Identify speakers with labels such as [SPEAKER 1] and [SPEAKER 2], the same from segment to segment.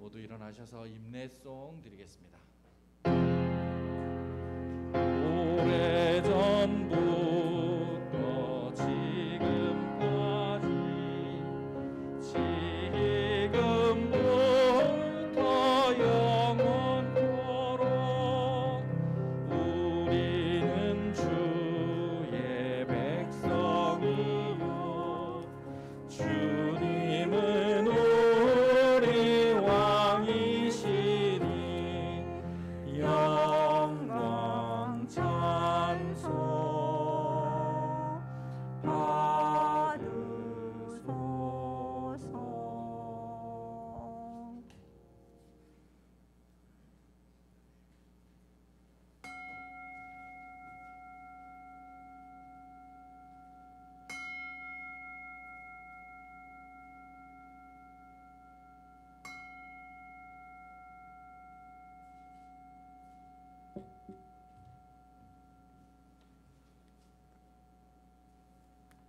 [SPEAKER 1] 모두 일어나셔서 임내송 드리겠습니다. 오래전부터 지금까지 지금부터 영원토록 우리는 주의 백성이요 주님은 우리 왕이시니 영광 찬송 받으소서.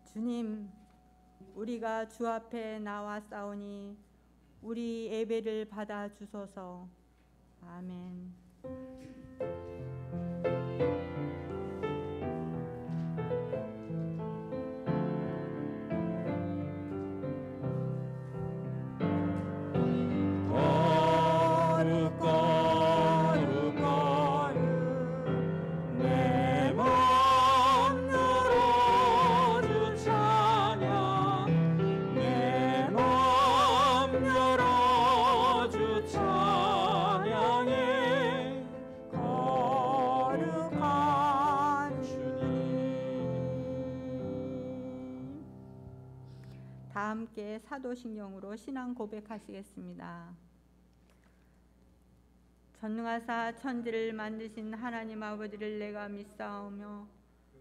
[SPEAKER 2] 주님, 우리가 주 앞에 나와 싸우니 우리 예배를 받아 주소서. 아멘.
[SPEAKER 1] 거룩 거룩 거룩 내 맘 열어 주 찬양 내 맘 열어 주 찬양해 거룩한 주님.
[SPEAKER 2] 다 함께 사도신경으로 신앙 고백하시겠습니다. 전능하사 천지를 만드신 하나님 아버지를 내가 믿사오며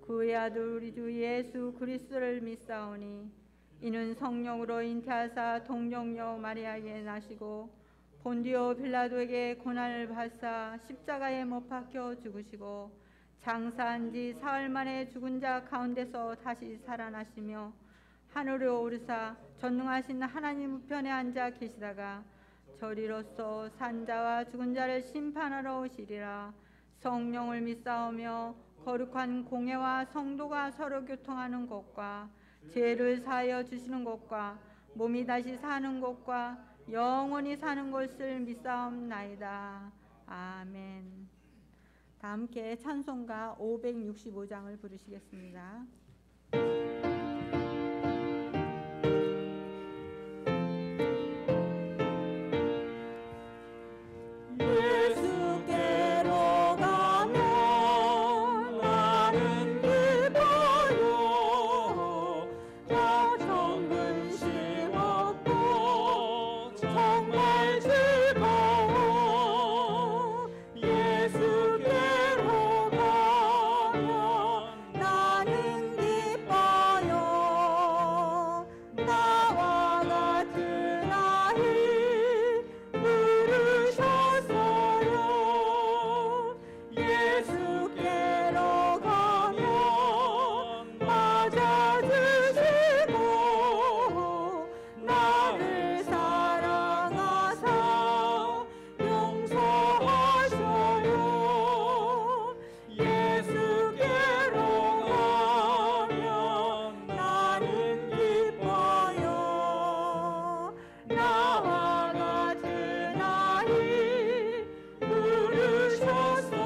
[SPEAKER 2] 그의 아들 우리 주 예수 그리스도를 믿사오니 이는 성령으로 잉태하사 동정녀 마리아에게 나시고 본디오 빌라도에게 고난을 받사 십자가에 못 박혀 죽으시고 장사한 지 사흘 만에 죽은 자 가운데서 다시 살아나시며 하늘로 오르사 전능하신 하나님 우편에 앉아 계시다가 저리로서 산자와 죽은 자를 심판하러 오시리라. 성령을 믿사오며 거룩한 공회와 성도가 서로 교통하는 것과 죄를 사하여 주시는 것과 몸이 다시 사는 것과 영원히 사는 것을 믿사옵나이다. 아멘. 다 함께 찬송가 565장을 부르시겠습니다.
[SPEAKER 1] 예수께로 가면 나는 기뻐요 걱정 근심 없고 정말 즐거워 예수께로 가면 나는 기뻐요 나와 같은 아이 부르셨어요 예수께로 가면 맞아주시고 나를 사랑하사 용서하셔요 예수께로 가면 나는 기뻐요 나와 같은 아이 부르셨어요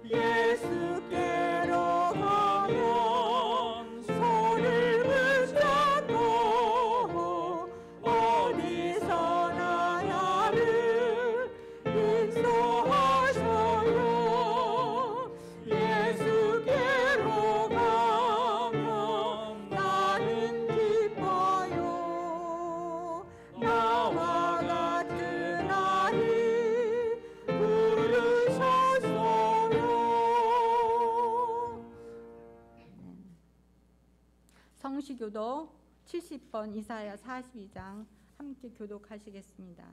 [SPEAKER 1] 예수께로 가면 손을 붙잡고 어디서나 나를 인도하셔요 예수께로 가면 나는 기뻐요 나와 같은 아이 부르셨어요.
[SPEAKER 2] 성시교도 70번 이사야 42장 함께 교독하시겠습니다.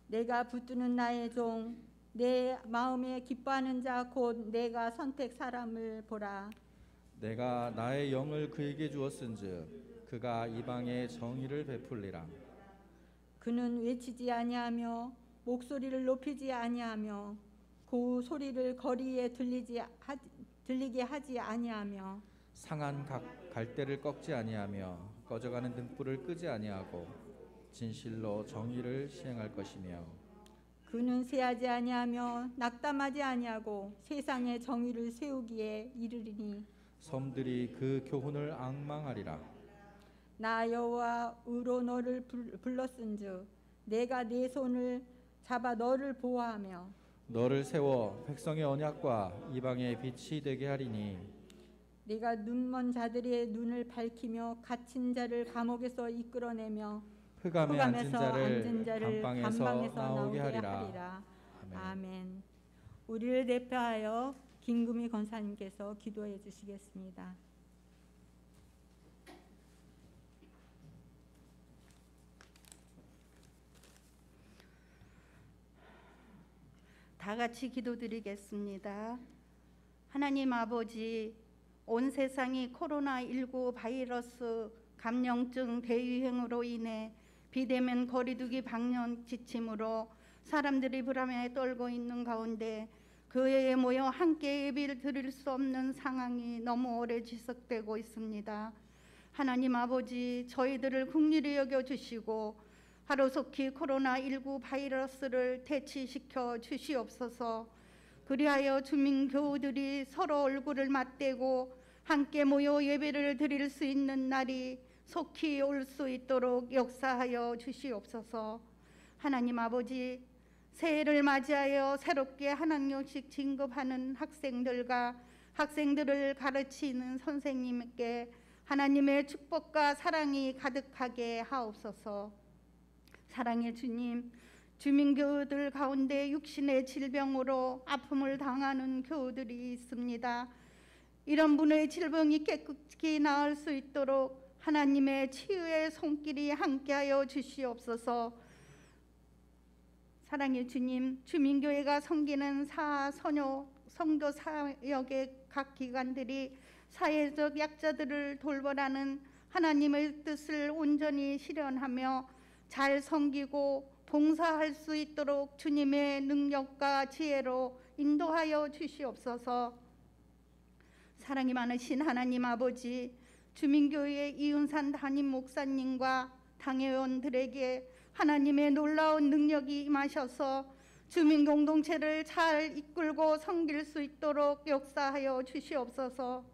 [SPEAKER 2] 내가 붙드는 나의 종 내 마음에 기뻐하는 자 곧 내가 선택 사람을 보라
[SPEAKER 3] 내가 나의 영을 그에게 주었은즉 그가 이방에 정의를 베풀리라.
[SPEAKER 2] 그는 외치지 아니하며 목소리를 높이지 아니하며 고우 소리를 거리에 들리게 하지 아니하며
[SPEAKER 3] 상한 갈대를 꺾지 아니하며 꺼져가는 등불을 끄지 아니하고 진실로 정의를 시행할 것이며
[SPEAKER 2] 그는 세하지 아니하며 낙담하지 아니하고 세상에 정의를 세우기에 이르리니
[SPEAKER 3] 섬들이 그 교훈을 앙망하리라.
[SPEAKER 2] 나 여호와로 너를 불렀은즉 내가 네 손을 잡아 너를 보호하며
[SPEAKER 3] 너를 세워 백성의 언약과 이방의 빛이 되게 하리니
[SPEAKER 2] 내가 눈먼 자들의 눈을 밝히며 갇힌 자를 감옥에서 이끌어내며
[SPEAKER 3] 흑암에 앉은
[SPEAKER 2] 앉은
[SPEAKER 3] 자를
[SPEAKER 2] 자를
[SPEAKER 3] 감방에서 나오게 하리라. 아멘.
[SPEAKER 2] 아멘. 우리를 대표하여 김금희 권사님께서 기도해 주시겠습니다.
[SPEAKER 4] 다 같이 기도드리겠습니다. 하나님 아버지, 온 세상이 코로나19 바이러스 감염증 대유행으로 인해 비대면 거리두기 방역 지침으로 사람들이 불안에 떨고 있는 가운데 교회에 모여 함께 예배를 드릴 수 없는 상황이 너무 오래 지속되고 있습니다. 하나님 아버지, 저희들을 긍휼히 여겨주시고 하루속히 코로나19 바이러스를 퇴치시켜 주시옵소서. 그리하여 주민교우들이 서로 얼굴을 맞대고 함께 모여 예배를 드릴 수 있는 날이 속히 올 수 있도록 역사하여 주시옵소서. 하나님 아버지, 새해를 맞이하여 새롭게 한 학년씩 진급하는 학생들과 학생들을 가르치는 선생님께 하나님의 축복과 사랑이 가득하게 하옵소서. 사랑의 주님, 주민교우들 가운데 육신의 질병으로 아픔을 당하는 교우들이 있습니다. 이런 분의 질병이 깨끗이 나을 수 있도록 하나님의 치유의 손길이 함께하여 주시옵소서. 사랑의 주님, 주민교회가 섬기는 사선교 성도 사역의 각 기관들이 사회적 약자들을 돌보라는 하나님의 뜻을 온전히 실현하며 잘 섬기고 봉사할 수 있도록 주님의 능력과 지혜로 인도하여 주시옵소서. 사랑이 많으신 하나님 아버지, 주민교회 이은산 담임 목사님과 당회원들에게 하나님의 놀라운 능력이 임하셔서 주민공동체를 잘 이끌고 섬길 수 있도록 역사하여 주시옵소서.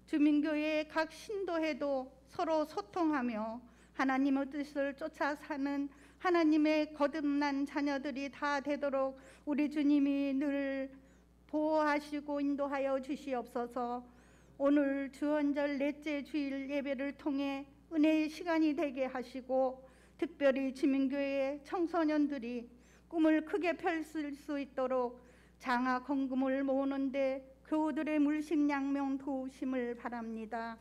[SPEAKER 4] 주민교회의 각 신도회도 서로 소통하며 하나님의 뜻을 쫓아 사는 하나님의 거듭난 자녀들이 다 되도록 우리 주님이 늘 보호하시고 인도하여 주시옵소서. 오늘 주헌절 넷째 주일 예배를 통해 은혜의 시간이 되게 하시고 특별히 주민교회 청소년들이 꿈을 크게 펼칠 수 있도록 장학 헌금을 모으는데 교우들의 물식양명 도우심을 바랍니다.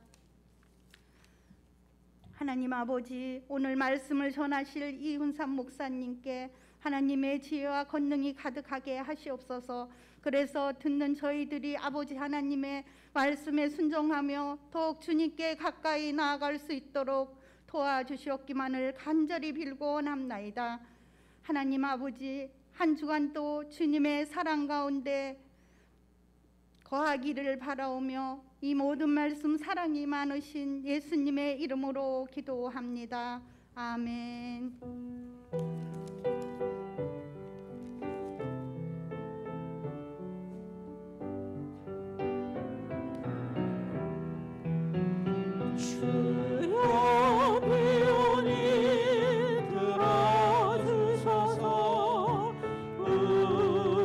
[SPEAKER 4] 하나님 아버지, 오늘 말씀을 전하실 이훈삼 목사님께 하나님의 지혜와 권능이 가득하게 하시옵소서. 그래서 듣는 저희들이 아버지 하나님의 말씀에 순종하며 더욱 주님께 가까이 나아갈 수 있도록 도와주시옵기만을 간절히 빌고 원합나이다. 하나님 아버지, 한 주간도 주님의 사랑 가운데 거하기를 바라오며 이 모든 말씀 사랑이 많으신 예수님의 이름으로 기도합니다. 아멘.
[SPEAKER 1] 주여 비오니 들어주소서.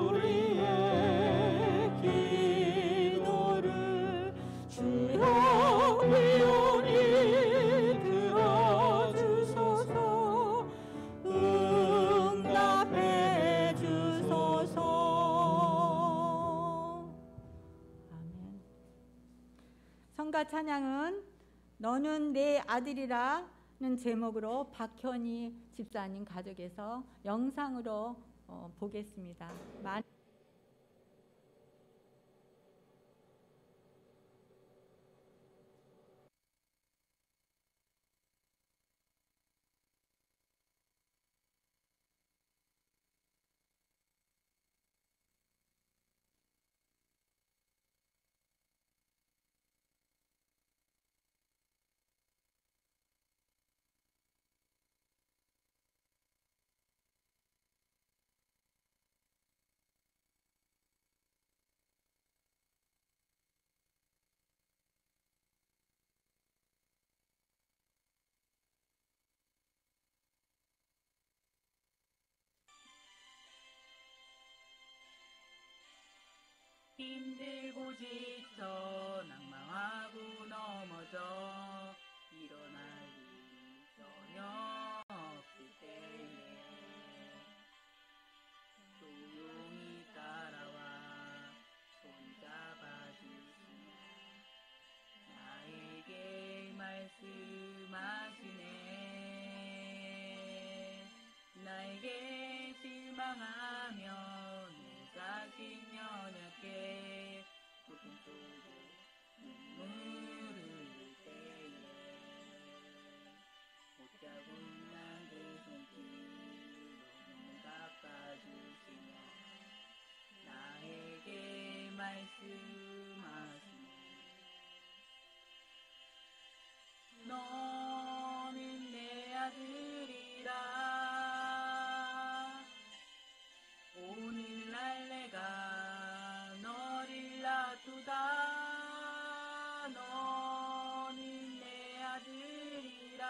[SPEAKER 1] 우리의 기도를 주여 비오니 들어주소서. 응답해 주소서.
[SPEAKER 2] 아멘. 성가 찬양은 너는 내 아들이라는 제목으로 박현희 집사님 가족에서 영상으로 보겠습니다.
[SPEAKER 5] 힘들고 지쳐 낭망하고 넘어져 일어날 일이 전혀 없을 때에 조용히 따라와 손잡아주시며 나에게 말씀하시네. 나에게 실망하며 내 자신 연약해 고통 속에 눈물을 흘릴 때에 못자고 있는 그 손길로 눈을 닦아주시며 나에게 말씀하시네. 너는 내 아들이라. 오늘날 내가 너를 놔두다. 너는 내 아들이라.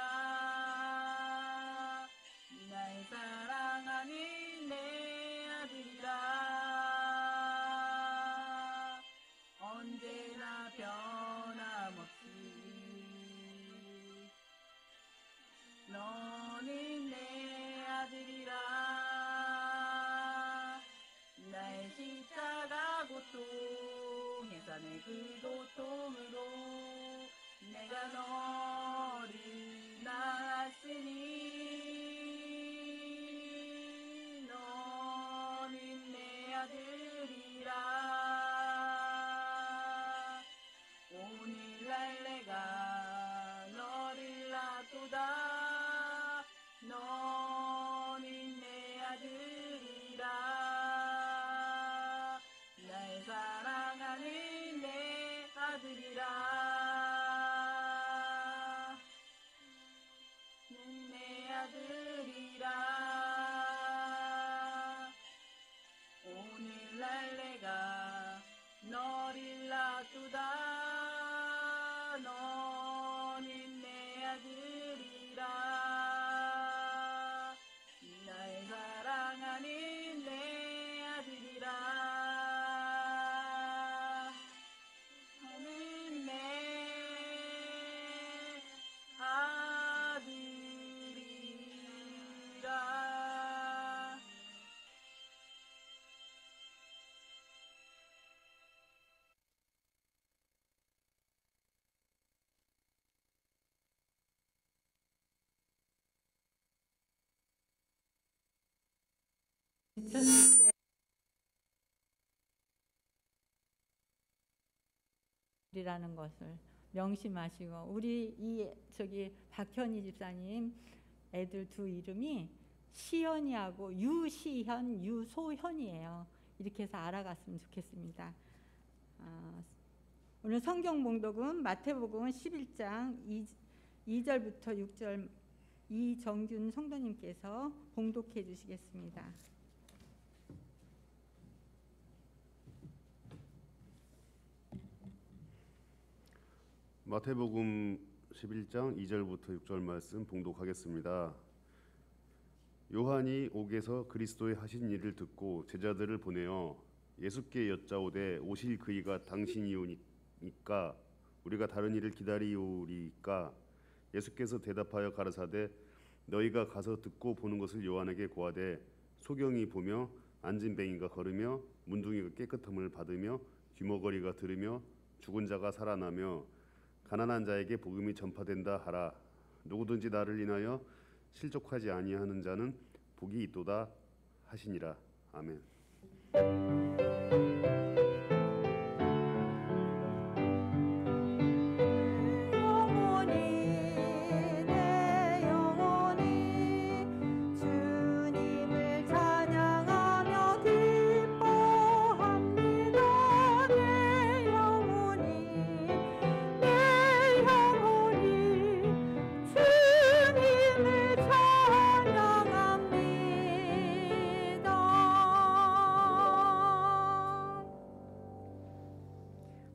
[SPEAKER 5] 날 사랑하는 내 아들이라. 언제나 변함없이 너는 내 아들이라. 나의 십자가 고통에 산의 그 고통으로 내가 너를 낳았으니 너는 내 아들이라. 오늘날 내가 너를 놔두다. 너는 내 아들이라. 날 사랑하는 내 아들이라. 내 아들이라. 오늘날 내가 너를 놔두다. 너는 내 아들이라. 날 사랑하는 내 아들이라. 나는 내 아들이라.
[SPEAKER 2] 이라는 것을 명심하시고, 우리 박현희 집사님 애들 두 이름이 시현이하고 유시현, 유소현이에요. 이렇게 해서 알아갔으면 좋겠습니다. 오늘 성경 봉독은 마태복음 11장 2절부터 6절 이정균 성도님께서 봉독해 주시겠습니다.
[SPEAKER 6] 마태복음 11장 2절부터 6절 말씀 봉독하겠습니다. 요한이 옥에서 그리스도의 하신 일을 듣고 제자들을 보내어 예수께 여짜오되 오실 그이가 당신이오니까 우리가 다른 일을 기다리오리까. 예수께서 대답하여 가라사대 너희가 가서 듣고 보는 것을 요한에게 고하되 소경이 보며 앉은 뱅이가 걸으며 문둥이가 깨끗함을 받으며 귀머거리가 들으며 죽은 자가 살아나며 가난한 자에게 복음이 전파된다 하라. 누구든지 나를 인하여 실족하지 아니하는 자는 복이 있도다 하시니라. 아멘.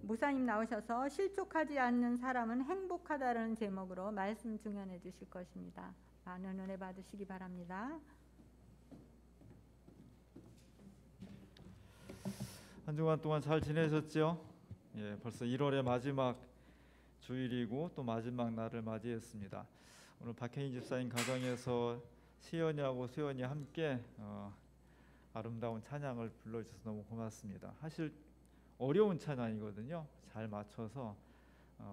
[SPEAKER 2] 목사님 나오셔서 실족하지 않는 사람은 행복하다라는 제목으로 말씀 증언해 주실 것입니다. 많은 은혜 받으시기 바랍니다.
[SPEAKER 7] 한 주간 동안 잘 지내셨죠? 예, 벌써 1월의 마지막 주일이고 또 마지막 날을 맞이했습니다. 오늘 박혜인 집사님 가정에서 시연이하고 소연이 함께 아름다운 찬양을 불러주셔서 너무 고맙습니다. 사실 어려운 찬양이거든요. 잘 맞춰서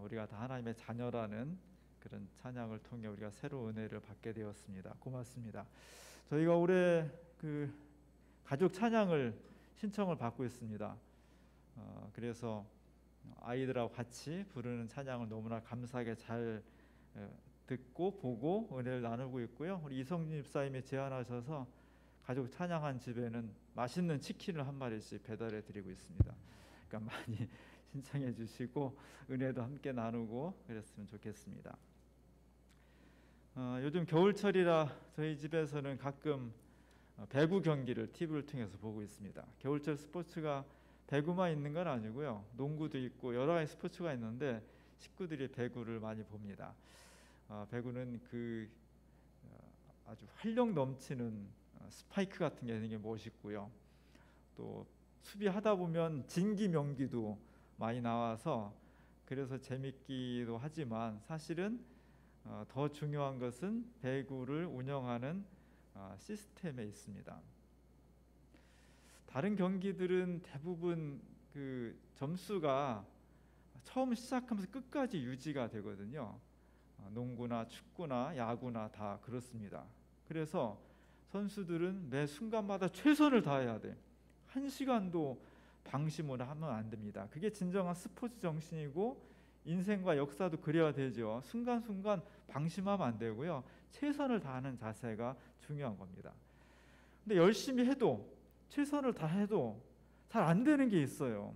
[SPEAKER 7] 우리가 다 하나님의 자녀라는 그런 찬양을 통해 우리가 새로운 은혜를 받게 되었습니다. 고맙습니다. 저희가 올해 그 가족 찬양을 신청을 받고 있습니다. 그래서 아이들하고 같이 부르는 찬양을 너무나 감사하게 잘 듣고 보고 은혜를 나누고 있고요. 우리 이성진 집사님이 제안하셔서 가족 찬양한 집에는 맛있는 치킨을 한 마리씩 배달해 드리고 있습니다. 그러니까 많이 신청해 주시고 은혜도 함께 나누고 그랬으면 좋겠습니다. 요즘 겨울철이라 저희 집에서는 가끔 배구 경기를 TV를 통해서 보고 있습니다. 겨울철 스포츠가 배구만 있는 건 아니고요. 농구도 있고 여러 가지 스포츠가 있는데 식구들이 배구를 많이 봅니다. 배구는 그 아주 활력 넘치는 스파이크 같은 게 되게 멋있고요. 또 수비하다 보면 진기 명기도 많이 나와서 그래서 재밌기도 하지만 사실은 더 중요한 것은 배구를 운영하는 시스템에 있습니다. 다른 경기들은 대부분 그 점수가 처음 시작하면서 끝까지 유지가 되거든요. 농구나 축구나 야구나 다 그렇습니다. 그래서 선수들은 매 순간마다 최선을 다해야 돼. 한 시간도 방심을 하면 안 됩니다. 그게 진정한 스포츠 정신이고 인생과 역사도 그래야 되죠. 순간순간 방심하면 안 되고요. 최선을 다하는 자세가 중요한 겁니다. 근데 열심히 해도 최선을 다해도 잘 안 되는 게 있어요.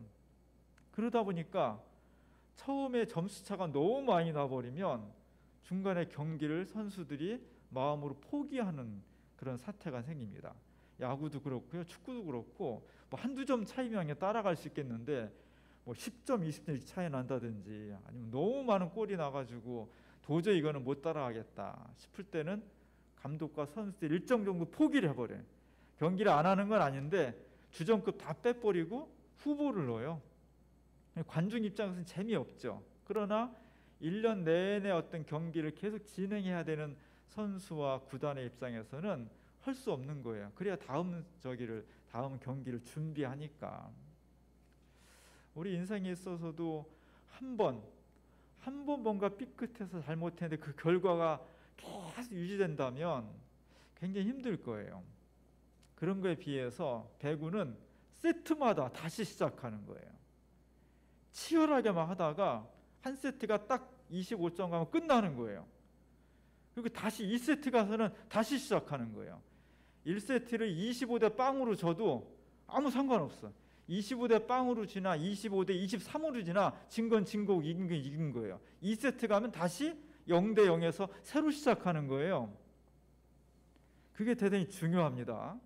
[SPEAKER 7] 그러다 보니까 처음에 점수차가 너무 많이 나버리면 중간에 경기를 선수들이 마음으로 포기하는 그런 사태가 생깁니다. 야구도 그렇고요. 축구도 그렇고 뭐 한두 점 차이면 그냥 따라갈 수 있겠는데 뭐 10점, 20점 차이 난다든지 아니면 너무 많은 골이 나가지고 도저히 이거는 못 따라가겠다 싶을 때는 감독과 선수들이 일정 정도 포기를 해버려요. 경기를 안 하는 건 아닌데 주전급 다 빼버리고 후보를 넣어요. 관중 입장에서는 재미없죠. 그러나 1년 내내 어떤 경기를 계속 진행해야 되는 선수와 구단의 입장에서는 할 수 없는 거예요. 그래야 다음 경기를 준비하니까. 우리 인생에 있어서도 한 번 뭔가 삐끗해서 잘못했는데 그 결과가 계속 유지된다면 굉장히 힘들 거예요. 그런 거에 비해서 배구는 세트마다 다시 시작하는 거예요. 치열하게 막 하다가 한 세트가 딱 25점 가면 끝나는 거예요. 그리고 다시 2세트 가서는 다시 시작하는 거예요. 1세트를 25대 빵으로 져도 아무 상관없어. 25대 빵으로 지나 25대 23으로 지나 진 건 진 거고 이긴 건 이긴 거예요. 2세트 가면 다시 0대 0에서 새로 시작하는 거예요. 그게 대단히 중요합니다.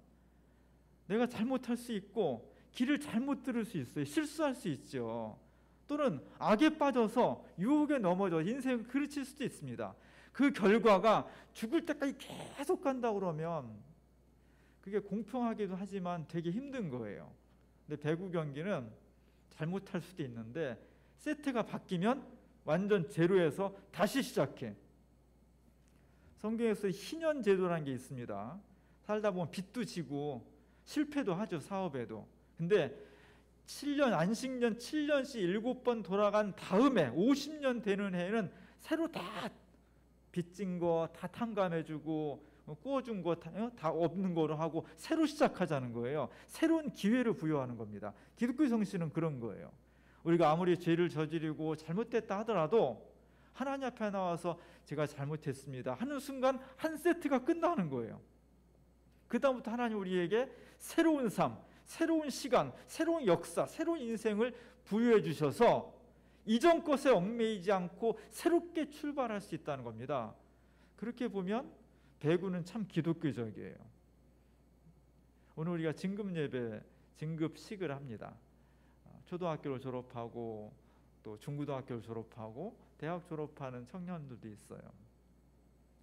[SPEAKER 7] 내가 잘못할 수 있고 길을 잘못 들을 수 있어요. 실수할 수 있죠. 또는 악에 빠져서 유혹에 넘어져 인생을 그르칠 수도 있습니다. 그 결과가 죽을 때까지 계속 간다 그러면 그게 공평하기도 하지만 되게 힘든 거예요. 근데 배구 경기는 잘못할 수도 있는데 세트가 바뀌면 완전 제로에서 다시 시작해. 성경에서 희년 제도라는 게 있습니다. 살다 보면 빚도 지고 실패도 하죠. 사업에도. 근데 7년 안식년 7년씩 7번 돌아간 다음에 50년 되는 해에는 새로 다 빚진 거 다 탕감해주고 구워준 거 다 없는 거로 하고 새로 시작하자는 거예요. 새로운 기회를 부여하는 겁니다. 기독교 정신은 그런 거예요. 우리가 아무리 죄를 저지르고 잘못됐다 하더라도 하나님 앞에 나와서 제가 잘못했습니다 하는 순간 한 세트가 끝나는 거예요. 그 다음부터 하나님 우리에게 새로운 삶, 새로운 시간, 새로운 역사, 새로운 인생을 부여해 주셔서 이전 것에 얽매이지 않고 새롭게 출발할 수 있다는 겁니다. 그렇게 보면 배구는 참 기독교적이에요. 오늘 우리가 진급예배, 진급식을 합니다. 초등학교를 졸업하고 또 중고등학교를 졸업하고 대학 졸업하는 청년들도 있어요.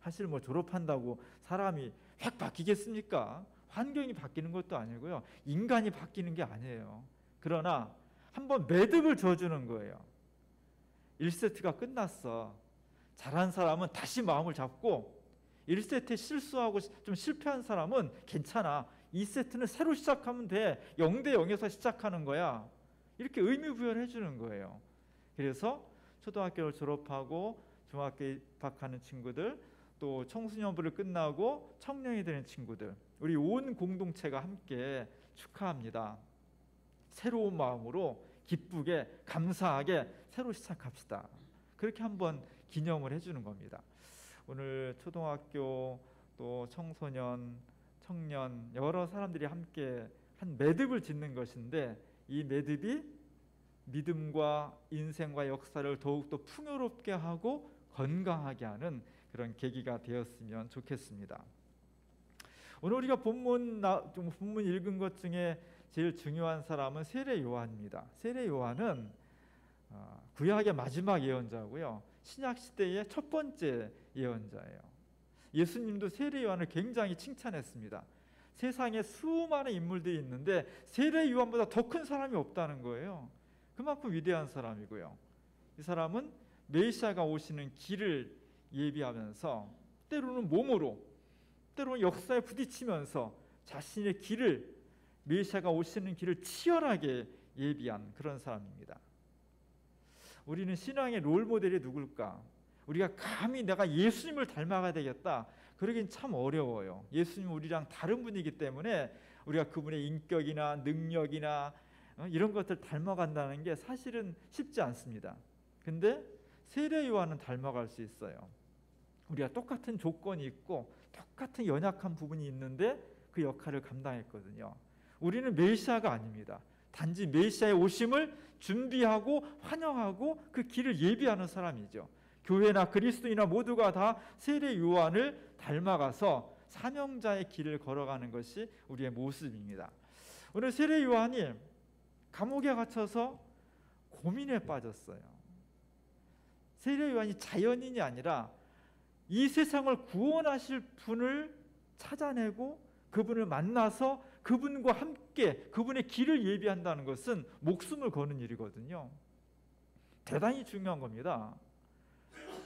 [SPEAKER 7] 사실 뭐 졸업한다고 사람이 확 바뀌겠습니까? 환경이 바뀌는 것도 아니고요. 인간이 바뀌는 게 아니에요. 그러나 한번 매듭을 줘주는 거예요. 1세트가 끝났어. 잘한 사람은 다시 마음을 잡고 1세트에 실수하고 좀 실패한 사람은 괜찮아. 2세트는 새로 시작하면 돼. 0대 0에서 시작하는 거야. 이렇게 의미 부여를 해주는 거예요. 그래서 초등학교를 졸업하고 중학교에 입학하는 친구들, 또 청소년부를 끝나고 청년이 되는 친구들, 우리 온 공동체가 함께 축하합니다. 새로운 마음으로 기쁘게 감사하게 새로 시작합시다. 그렇게 한번 기념을 해주는 겁니다. 오늘 초등학교 또 청소년, 청년 여러 사람들이 함께 한 매듭을 짓는 것인데 이 매듭이 믿음과 인생과 역사를 더욱더 풍요롭게 하고 건강하게 하는 그런 계기가 되었으면 좋겠습니다. 오늘 우리가 본문 읽은 것 중에 제일 중요한 사람은 세례 요한입니다. 세례 요한은 구약의 마지막 예언자고요. 신약 시대의 첫 번째 예언자예요. 예수님도 세례 요한을 굉장히 칭찬했습니다. 세상에 수많은 인물들이 있는데 세례 요한보다 더 큰 사람이 없다는 거예요. 그만큼 위대한 사람이고요. 이 사람은 메시아가 오시는 길을 예비하면서 때로는 몸으로, 때로는 역사에 부딪히면서 자신의 길을, 메시아가 오시는 길을 치열하게 예비한 그런 사람입니다. 우리는 신앙의 롤모델이 누굴까? 우리가 감히 내가 예수님을 닮아가야 되겠다, 그러긴 참 어려워요. 예수님은 우리랑 다른 분이기 때문에 우리가 그분의 인격이나 능력이나 이런 것들 닮아간다는 게 사실은 쉽지 않습니다. 근데 세례 요한은 닮아갈 수 있어요. 우리가 똑같은 조건이 있고 똑같은 연약한 부분이 있는데 그 역할을 감당했거든요. 우리는 메시아가 아닙니다. 단지 메시아의 오심을 준비하고 환영하고 그 길을 예비하는 사람이죠. 교회나 그리스도인이나 모두가 다 세례 요한을 닮아가서 사명자의 길을 걸어가는 것이 우리의 모습입니다. 오늘 세례 요한이 감옥에 갇혀서 고민에 빠졌어요. 세례 요한이 자연인이 아니라 이 세상을 구원하실 분을 찾아내고 그분을 만나서 그분과 함께 그분의 길을 예비한다는 것은 목숨을 거는 일이거든요. 대단히 중요한 겁니다.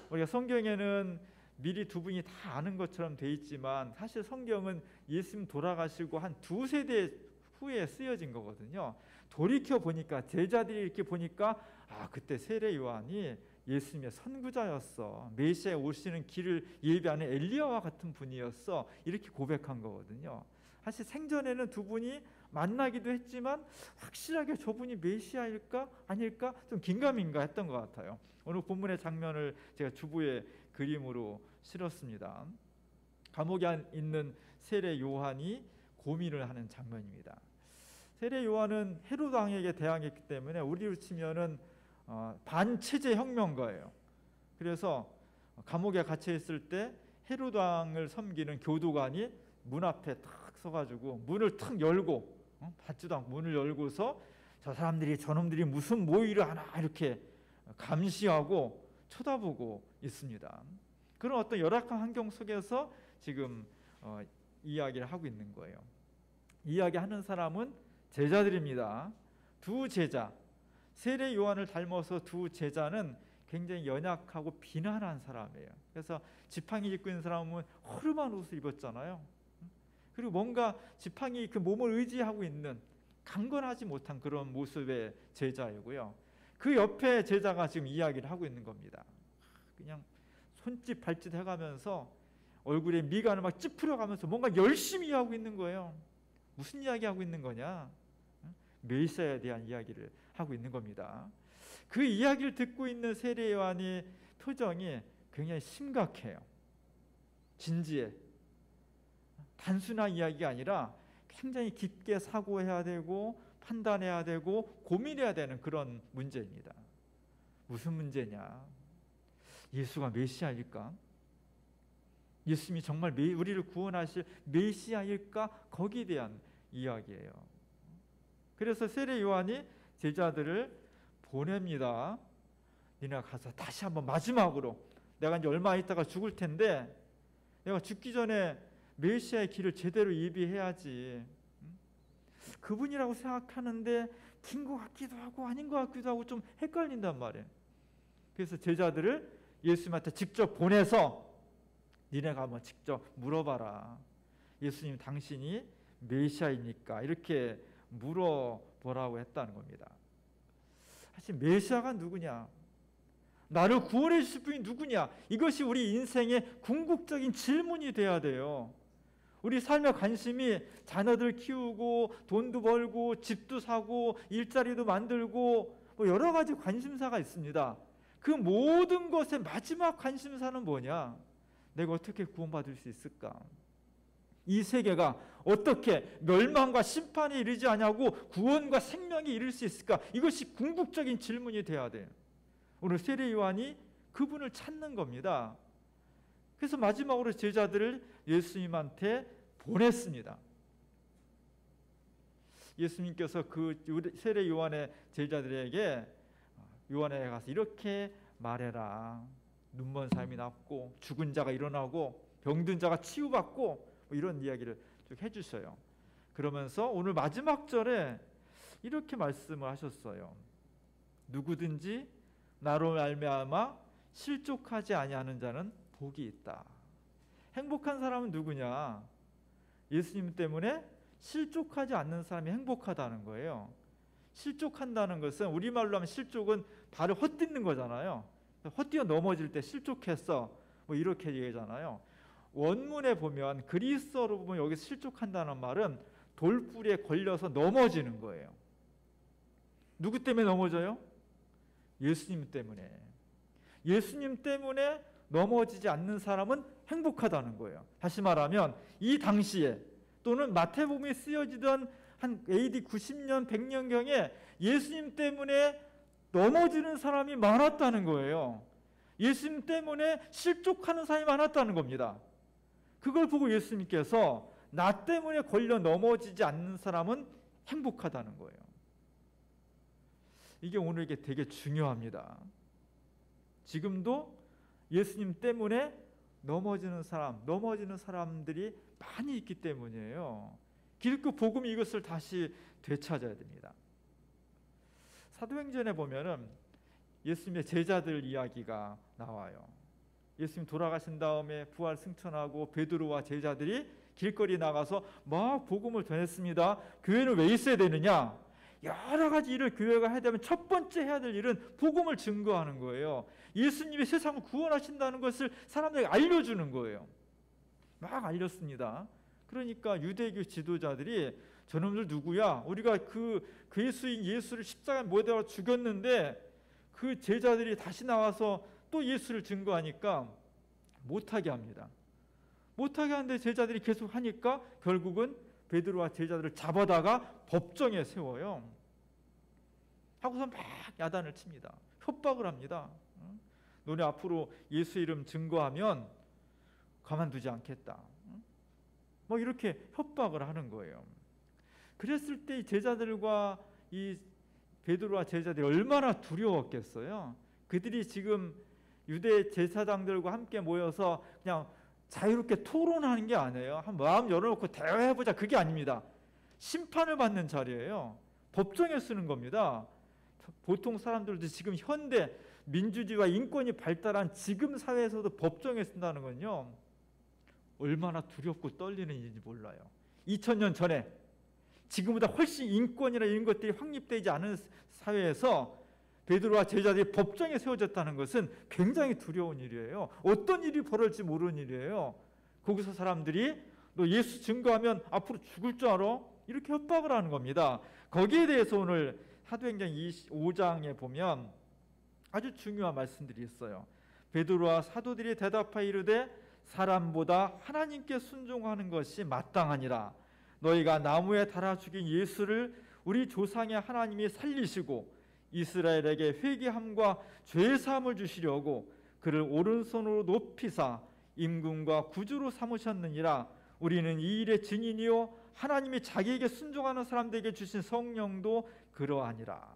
[SPEAKER 7] 우리가 성경에는 미리 두 분이 다 아는 것처럼 돼 있지만 사실 성경은 예수님 돌아가시고 한 2세대 후에 쓰여진 거거든요. 돌이켜 보니까 제자들이 이렇게 보니까 그때 세례 요한이 예수님의 선구자였어. 메시아에 오시는 길을 예비하는 엘리야와 같은 분이었어. 이렇게 고백한 거거든요. 사실 생전에는 두 분이 만나기도 했지만 확실하게 저분이 메시아일까 아닐까 좀 긴가민가 했던 것 같아요. 오늘 본문의 장면을 제가 주부의 그림으로 실었습니다. 감옥에 있는 세례 요한이 고민을 하는 장면입니다. 세례 요한은 헤롯 왕에게 대항했기 때문에 우리로 치면은 반체제 혁명가예요. 그래서 감옥에 갇혀 있을 때 헤롯 왕을 섬기는 교도관이 문 앞에 탁 서가지고 문을 탁 열고 받지도 않고 문을 열고서 저 사람들이 저놈들이 무슨 모의를 하나 이렇게 감시하고 쳐다보고 있습니다. 그런 어떤 열악한 환경 속에서 지금 이야기를 하고 있는 거예요. 이야기하는 사람은 제자들입니다. 두 제자, 세례 요한을 닮아서 두 제자는 굉장히 연약하고 비난한 사람이에요. 그래서 지팡이 짚고 있는 사람은 허름한 옷을 입었잖아요. 그리고 뭔가 지팡이 그 몸을 의지하고 있는 강건하지 못한 그런 모습의 제자이고요. 그 옆에 제자가 지금 이야기를 하고 있는 겁니다. 그냥 손짓 발짓 해가면서 얼굴에 미간을 막 찌푸려가면서 뭔가 열심히 하고 있는 거예요. 무슨 이야기 하고 있는 거냐? 메시아에 대한 이야기를 하고 있는 겁니다. 그 이야기를 듣고 있는 세례 요한의 표정이 굉장히 심각해요. 진지해. 단순한 이야기가 아니라 굉장히 깊게 사고해야 되고 판단해야 되고 고민해야 되는 그런 문제입니다. 무슨 문제냐? 예수가 메시아일까? 예수님이 정말 우리를 구원하실 메시아일까? 거기에 대한 이야기예요. 그래서 세례 요한이 제자들을 보냅니다. 니네가 가서 다시 한번 마지막으로 내가 이제 얼마 있다가 죽을 텐데 내가 죽기 전에 메시아의 길을 제대로 예비해야지. 그분이라고 생각하는데 긴 것 같기도 하고 아닌 것 같기도 하고 좀 헷갈린단 말이에요. 그래서 제자들을 예수님한테 직접 보내서 니네가 한번 직접 물어봐라. 예수님 당신이 메시아입니까? 이렇게 물어보라고 했다는 겁니다. 사실 메시아가 누구냐? 나를 구원해 주실 분이 누구냐? 이것이 우리 인생의 궁극적인 질문이 돼야 돼요. 우리 삶의 관심이 자녀들 키우고 돈도 벌고 집도 사고 일자리도 만들고 뭐 여러 가지 관심사가 있습니다. 그 모든 것의 마지막 관심사는 뭐냐? 내가 어떻게 구원받을 수 있을까? 이 세계가 어떻게 멸망과 심판에 이르지 않냐고 구원과 생명에 이를 수 있을까? 이것이 궁극적인 질문이 돼야 돼요. 오늘 세례 요한이 그분을 찾는 겁니다. 그래서 마지막으로 제자들을 예수님한테 보냈습니다. 예수님께서 그 세례 요한의 제자들에게 요한에 가서 이렇게 말해라. 눈먼 사람이 낫고 죽은 자가 일어나고 병든 자가 치유받고 뭐 이런 이야기를 쭉 해주셔요. 그러면서 오늘 마지막 절에 이렇게 말씀을 하셨어요. 누구든지 나로 말미암아 실족하지 아니하는 자는 복이 있다. 행복한 사람은 누구냐? 예수님 때문에 실족하지 않는 사람이 행복하다는 거예요. 실족한다는 것은 우리말로 하면 실족은 발을 헛디는 거잖아요. 헛디어 넘어질 때 실족했어 뭐 이렇게 얘기하잖아요. 원문에 보면 그리스어로 보면 여기 실족한다는 말은 돌뿌리에 걸려서 넘어지는 거예요. 누구 때문에 넘어져요? 예수님 때문에. 예수님 때문에 넘어지지 않는 사람은 행복하다는 거예요. 다시 말하면 이 당시에 또는 마태복음에 쓰여지던 한 AD 90년 100년경에 예수님 때문에 넘어지는 사람이 많았다는 거예요. 예수님 때문에 실족하는 사람이 많았다는 겁니다. 그걸 보고 예수님께서 나 때문에 걸려 넘어지지 않는 사람은 행복하다는 거예요. 이게 오늘 이게 되게 중요합니다. 지금도 예수님 때문에 넘어지는 사람들이 많이 있기 때문이에요. 기독교 복음이 이것을 다시 되찾아야 됩니다. 사도행전에 보면은 예수님의 제자들 이야기가 나와요. 예수님 돌아가신 다음에 부활 승천하고 베드로와 제자들이 길거리 나가서 막 복음을 전했습니다. 교회는 왜 있어야 되느냐? 여러 가지 일을 교회가 해야 되면 첫 번째 해야 될 일은 복음을 증거하는 거예요. 예수님이 세상을 구원하신다는 것을 사람들에게 알려주는 거예요. 막 알렸습니다. 그러니까 유대교 지도자들이 저놈들 누구야? 우리가 그 예수인 예수를 십자가에 못 박아 죽였는데 그 제자들이 다시 나와서 또 예수를 증거하니까 못하게 합니다. 못하게 하는데 제자들이 계속 하니까 결국은 베드로와 제자들을 잡아다가 법정에 세워요. 하고서 막 야단을 칩니다. 협박을 합니다. 너네 앞으로 예수 이름 증거하면 가만두지 않겠다. 뭐 이렇게 협박을 하는 거예요. 그랬을 때 이 제자들과 이 베드로와 제자들이 얼마나 두려웠겠어요. 그들이 지금 유대 제사장들과 함께 모여서 그냥 자유롭게 토론하는 게 아니에요. 한 마음 열어놓고 대화해보자, 그게 아닙니다. 심판을 받는 자리예요. 법정에 쓰는 겁니다. 보통 사람들도 지금 현대 민주주의와 인권이 발달한 지금 사회에서도 법정에 쓴다는 건요, 얼마나 두렵고 떨리는 일인지 몰라요. 2000년 전에 지금보다 훨씬 인권이나 이런 것들이 확립되지 않은 사회에서 베드로와 제자들이 법정에 세워졌다는 것은 굉장히 두려운 일이에요. 어떤 일이 벌어질지 모르는 일이에요. 거기서 사람들이 너 예수 증거하면 앞으로 죽을 줄 알아? 이렇게 협박을 하는 겁니다. 거기에 대해서 오늘 사도행전 25장에 보면 아주 중요한 말씀들이 있어요. 베드로와 사도들이 대답하여 이르되 사람보다 하나님께 순종하는 것이 마땅하니라. 너희가 나무에 달아 죽인 예수를 우리 조상의 하나님이 살리시고 이스라엘에게 회개함과 죄사함을 주시려고 그를 오른손으로 높이사 임금과 구주로 삼으셨느니라. 우리는 이 일의 증인이요 하나님이 자기에게 순종하는 사람들에게 주신 성령도 그러하니라.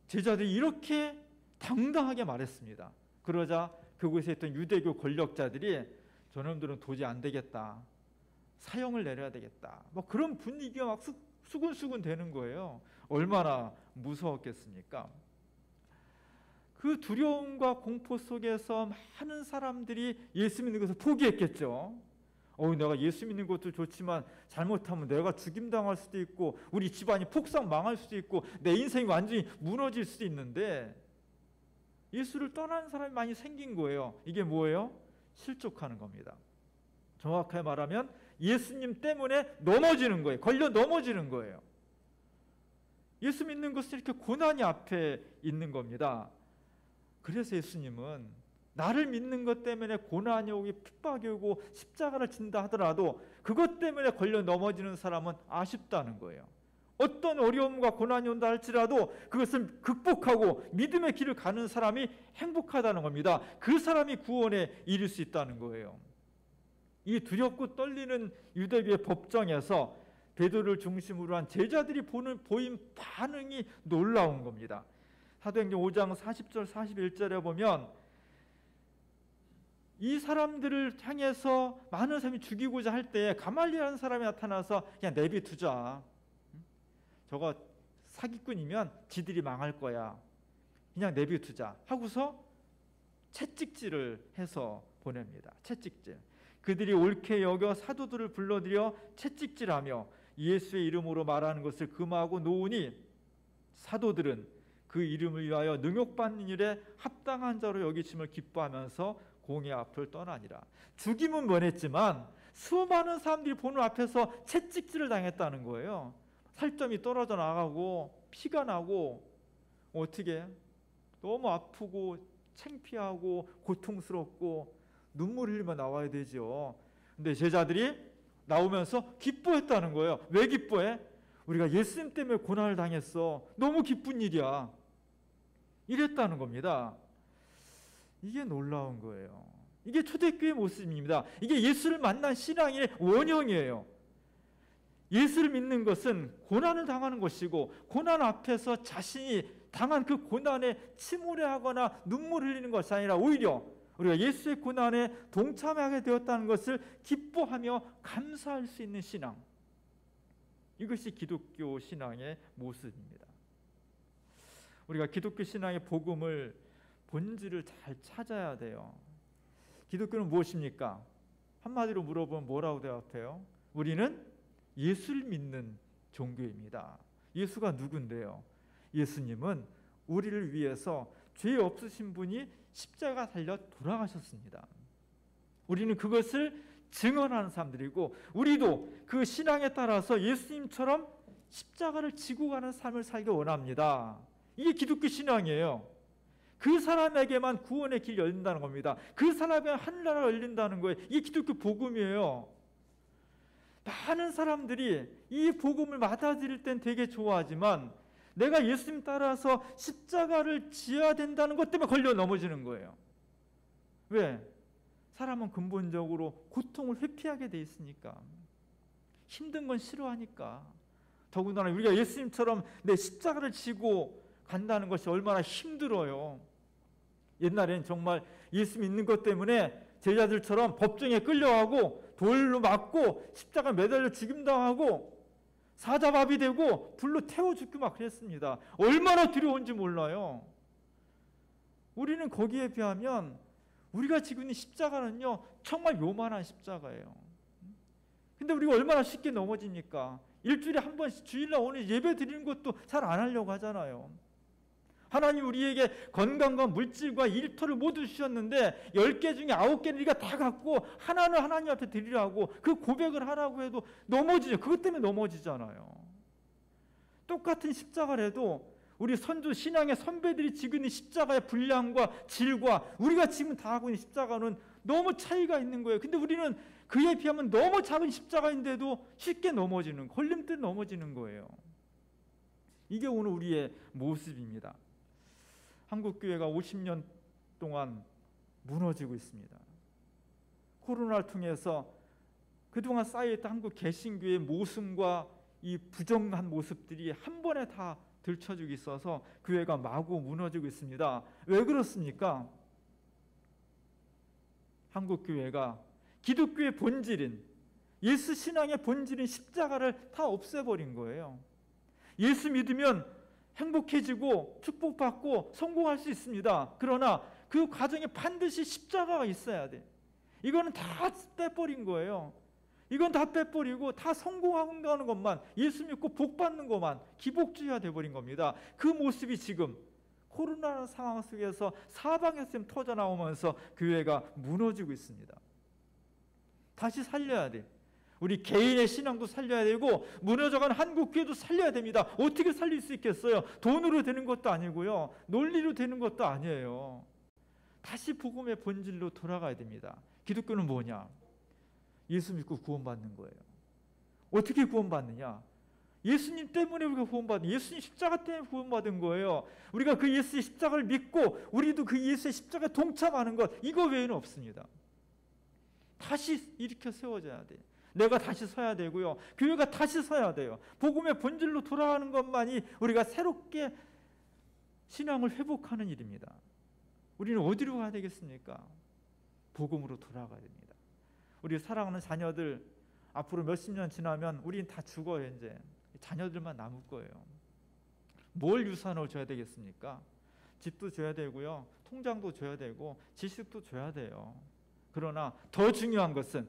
[SPEAKER 7] 제자들이 이렇게 당당하게 말했습니다. 그러자 그곳에 있던 유대교 권력자들이 저놈들은 도저히 안 되겠다. 사형을 내려야 되겠다. 뭐 그런 분위기가 막 수근수근 되는 거예요. 얼마나 무서웠겠습니까? 그 두려움과 공포 속에서 많은 사람들이 예수 믿는 것을 포기했겠죠. 내가 예수 믿는 것도 좋지만 잘못하면 내가 죽임당할 수도 있고 우리 집안이 폭삭 망할 수도 있고 내 인생이 완전히 무너질 수도 있는데 예수를 떠나는 사람이 많이 생긴 거예요. 이게 뭐예요? 실족하는 겁니다. 정확하게 말하면 예수님 때문에 넘어지는 거예요. 걸려 넘어지는 거예요. 예수 믿는 것은 이렇게 고난이 앞에 있는 겁니다. 그래서 예수님은 나를 믿는 것 때문에 고난이 오고 핍박이 오고 십자가를 진다 하더라도 그것 때문에 걸려 넘어지는 사람은 아쉽다는 거예요. 어떤 어려움과 고난이 온다 할지라도 그것을 극복하고 믿음의 길을 가는 사람이 행복하다는 겁니다. 그 사람이 구원에 이를 수 있다는 거예요. 이 두렵고 떨리는 유대교의 법정에서 베드로를 중심으로 한 제자들이 보인 반응이 놀라운 겁니다. 사도행전 5장 40절 41절에 보면 이 사람들을 향해서 많은 사람이 죽이고자 할 때 가말리엘이라는 사람이 나타나서 그냥 내비두자. 저거 사기꾼이면 지들이 망할 거야. 그냥 내비두자 하고서 채찍질을 해서 보냅니다. 채찍질. 그들이 옳게 여겨 사도들을 불러들여 채찍질하며 예수의 이름으로 말하는 것을 금하고 놓으니 사도들은 그 이름을 위하여 능욕받는 일에 합당한 자로 여기심을 기뻐하면서 공의 앞을 떠나니라. 죽임은 면했지만 수많은 사람들이 보는 앞에서 채찍질을 당했다는 거예요. 살점이 떨어져 나가고 피가 나고 어떻게 너무 아프고 창피하고 고통스럽고 눈물 흘리며 나와야 되죠. 근데 제자들이 나오면서 기뻐했다는 거예요. 왜 기뻐해? 우리가 예수님 때문에 고난을 당했어. 너무 기쁜 일이야. 이랬다는 겁니다. 이게 놀라운 거예요. 이게 초대교회 모습입니다. 이게 예수를 만난 신앙의 원형이에요. 예수를 믿는 것은 고난을 당하는 것이고 고난 앞에서 자신이 당한 그 고난에 침울해하거나 눈물 흘리는 것이 아니라 오히려 우리가 예수의 고난에 동참하게 되었다는 것을 기뻐하며 감사할 수 있는 신앙. 이것이 기독교 신앙의 모습입니다. 우리가 기독교 신앙의 복음을 본질을 잘 찾아야 돼요. 기독교는 무엇입니까? 한마디로 물어보면 뭐라고 대답해요? 우리는 예수를 믿는 종교입니다. 예수가 누군데요? 예수님은 우리를 위해서 죄 없으신 분이 십자가 달려 돌아가셨습니다. 우리는 그것을 증언하는 사람들이고 우리도 그 신앙에 따라서 예수님처럼 십자가를 지고 가는 삶을 살기 원합니다. 이게 기독교 신앙이에요. 그 사람에게만 구원의 길이 열린다는 겁니다. 그 사람에게 하늘나라가 열린다는 거예요. 이게 기독교 복음이에요. 많은 사람들이 이 복음을 받아들일 땐 되게 좋아하지만 내가 예수님 따라서 십자가를 지어야 된다는 것 때문에 걸려 넘어지는 거예요. 왜? 사람은 근본적으로 고통을 회피하게 돼 있으니까. 힘든 건 싫어하니까. 더군다나 우리가 예수님처럼 내 십자가를 지고 간다는 것이 얼마나 힘들어요. 옛날엔 정말 예수 믿는 것 때문에 제자들처럼 법정에 끌려가고 돌로 맞고 십자가 매달려 죽임당하고 사자밥이 되고 불로 태워 죽고 막 그랬습니다. 얼마나 두려운지 몰라요. 우리는 거기에 비하면 우리가 지고 있는 십자가는요 정말 요만한 십자가예요. 근데 우리가 얼마나 쉽게 넘어집니까? 일주일에 한 번씩 주일날 오늘 예배 드리는 것도 잘 안 하려고 하잖아요. 하나님 우리에게 건강과 물질과 일터를 모두 주셨는데 10개 중에 9개를 우리가 다 갖고 하나는 하나님 앞에 드리라고 그 고백을 하라고 해도 넘어지죠. 그것 때문에 넘어지잖아요. 똑같은 십자가라도 우리 선조 신앙의 선배들이 지고 있는 십자가의 분량과 질과 우리가 지금 다 하고 있는 십자가는 너무 차이가 있는 거예요. 근데 우리는 그에 비하면 너무 작은 십자가인데도 쉽게 넘어지는, 걸림돌 넘어지는 거예요. 이게 오늘 우리의 모습입니다. 한국교회가 50년 동안 무너지고 있습니다. 코로나를 통해서 그동안 쌓여있던 한국 개신교의 모순과 이 부정한 모습들이 한 번에 다 들춰지고 있어서 교회가 마구 무너지고 있습니다. 왜 그렇습니까? 한국교회가 기독교의 본질인 예수 신앙의 본질인 십자가를 다 없애버린 거예요. 예수 믿으면 행복해지고 축복받고 성공할 수 있습니다. 그러나 그 과정에 반드시 십자가가 있어야 돼. 이거는 다 빼버린 거예요. 이건 다 빼버리고 다 성공한다는 것만, 예수 믿고 복 받는 것만 기복주의가 돼버린 겁니다. 그 모습이 지금 코로나 상황 속에서 사방에서 터져 나오면서 교회가 무너지고 있습니다. 다시 살려야 돼. 우리 개인의 신앙도 살려야 되고 무너져간 한국교회도 살려야 됩니다. 어떻게 살릴 수 있겠어요? 돈으로 되는 것도 아니고요, 논리로 되는 것도 아니에요. 다시 복음의 본질로 돌아가야 됩니다. 기독교는 뭐냐? 예수 믿고 구원받는 거예요. 어떻게 구원받느냐? 예수님 때문에 우리가 구원받는, 예수님 십자가 때문에 구원받은 거예요. 우리가 그 예수의 십자가를 믿고 우리도 그 예수의 십자가에 동참하는 것, 이거 외에는 없습니다. 다시 일으켜 세워져야 돼. 내가 다시 서야 되고요, 교회가 다시 서야 돼요. 복음의 본질로 돌아가는 것만이 우리가 새롭게 신앙을 회복하는 일입니다. 우리는 어디로 가야 되겠습니까? 복음으로 돌아가야 됩니다. 우리 사랑하는 자녀들, 앞으로 몇십 년 지나면 우리는 다 죽어요. 이제 자녀들만 남을 거예요. 뭘 유산을 줘야 되겠습니까? 집도 줘야 되고요, 통장도 줘야 되고 지식도 줘야 돼요. 그러나 더 중요한 것은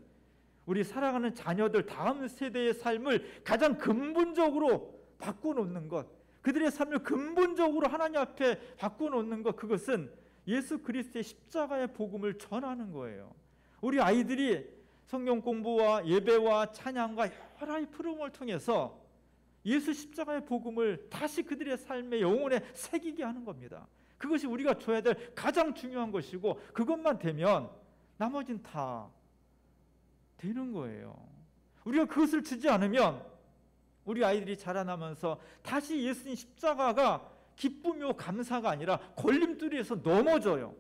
[SPEAKER 7] 우리 사랑하는 자녀들, 다음 세대의 삶을 가장 근본적으로 바꿔놓는 것, 그들의 삶을 근본적으로 하나님 앞에 바꿔놓는 것, 그것은 예수 그리스도의 십자가의 복음을 전하는 거예요. 우리 아이들이 성경 공부와 예배와 찬양과 여러 가지 프로그램을 통해서 예수 십자가의 복음을 다시 그들의 삶의 영혼에 새기게 하는 겁니다. 그것이 우리가 줘야 될 가장 중요한 것이고, 그것만 되면 나머지는 다 되는 거예요. 우리가 그것을 주지 않으면 우리 아이들이 자라나면서 다시 예수님 십자가가 기쁨이요 감사가 아니라 걸림돌에서 넘어져요.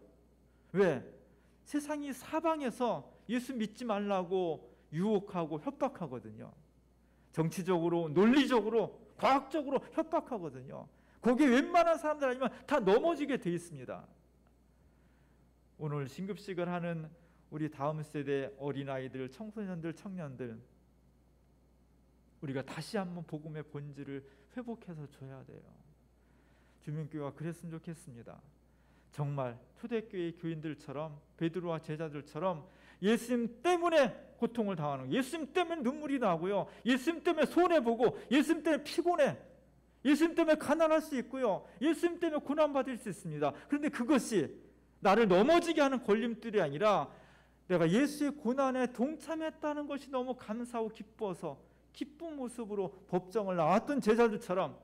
[SPEAKER 7] 왜? 세상이 사방에서 예수 믿지 말라고 유혹하고 협박하거든요. 정치적으로, 논리적으로, 과학적으로 협박하거든요. 거기에 웬만한 사람들 아니면 다 넘어지게 돼 있습니다. 오늘 신급식을 하는 우리 다음 세대 어린아이들, 청소년들, 청년들, 우리가 다시 한번 복음의 본질을 회복해서 줘야 돼요. 주민교회가 그랬으면 좋겠습니다. 정말 초대교회 교인들처럼, 베드로와 제자들처럼 예수님 때문에 고통을 당하는 거예요. 예수님 때문에 눈물이 나고요, 예수님 때문에 손해보고, 예수님 때문에 피곤해, 예수님 때문에 가난할 수 있고요, 예수님 때문에 고난받을 수 있습니다. 그런데 그것이 나를 넘어지게 하는 걸림돌이 아니라 내가 예수의 고난에 동참했다는 것이 너무 감사하고 기뻐서 기쁜 모습으로 법정을 나왔던 제자들처럼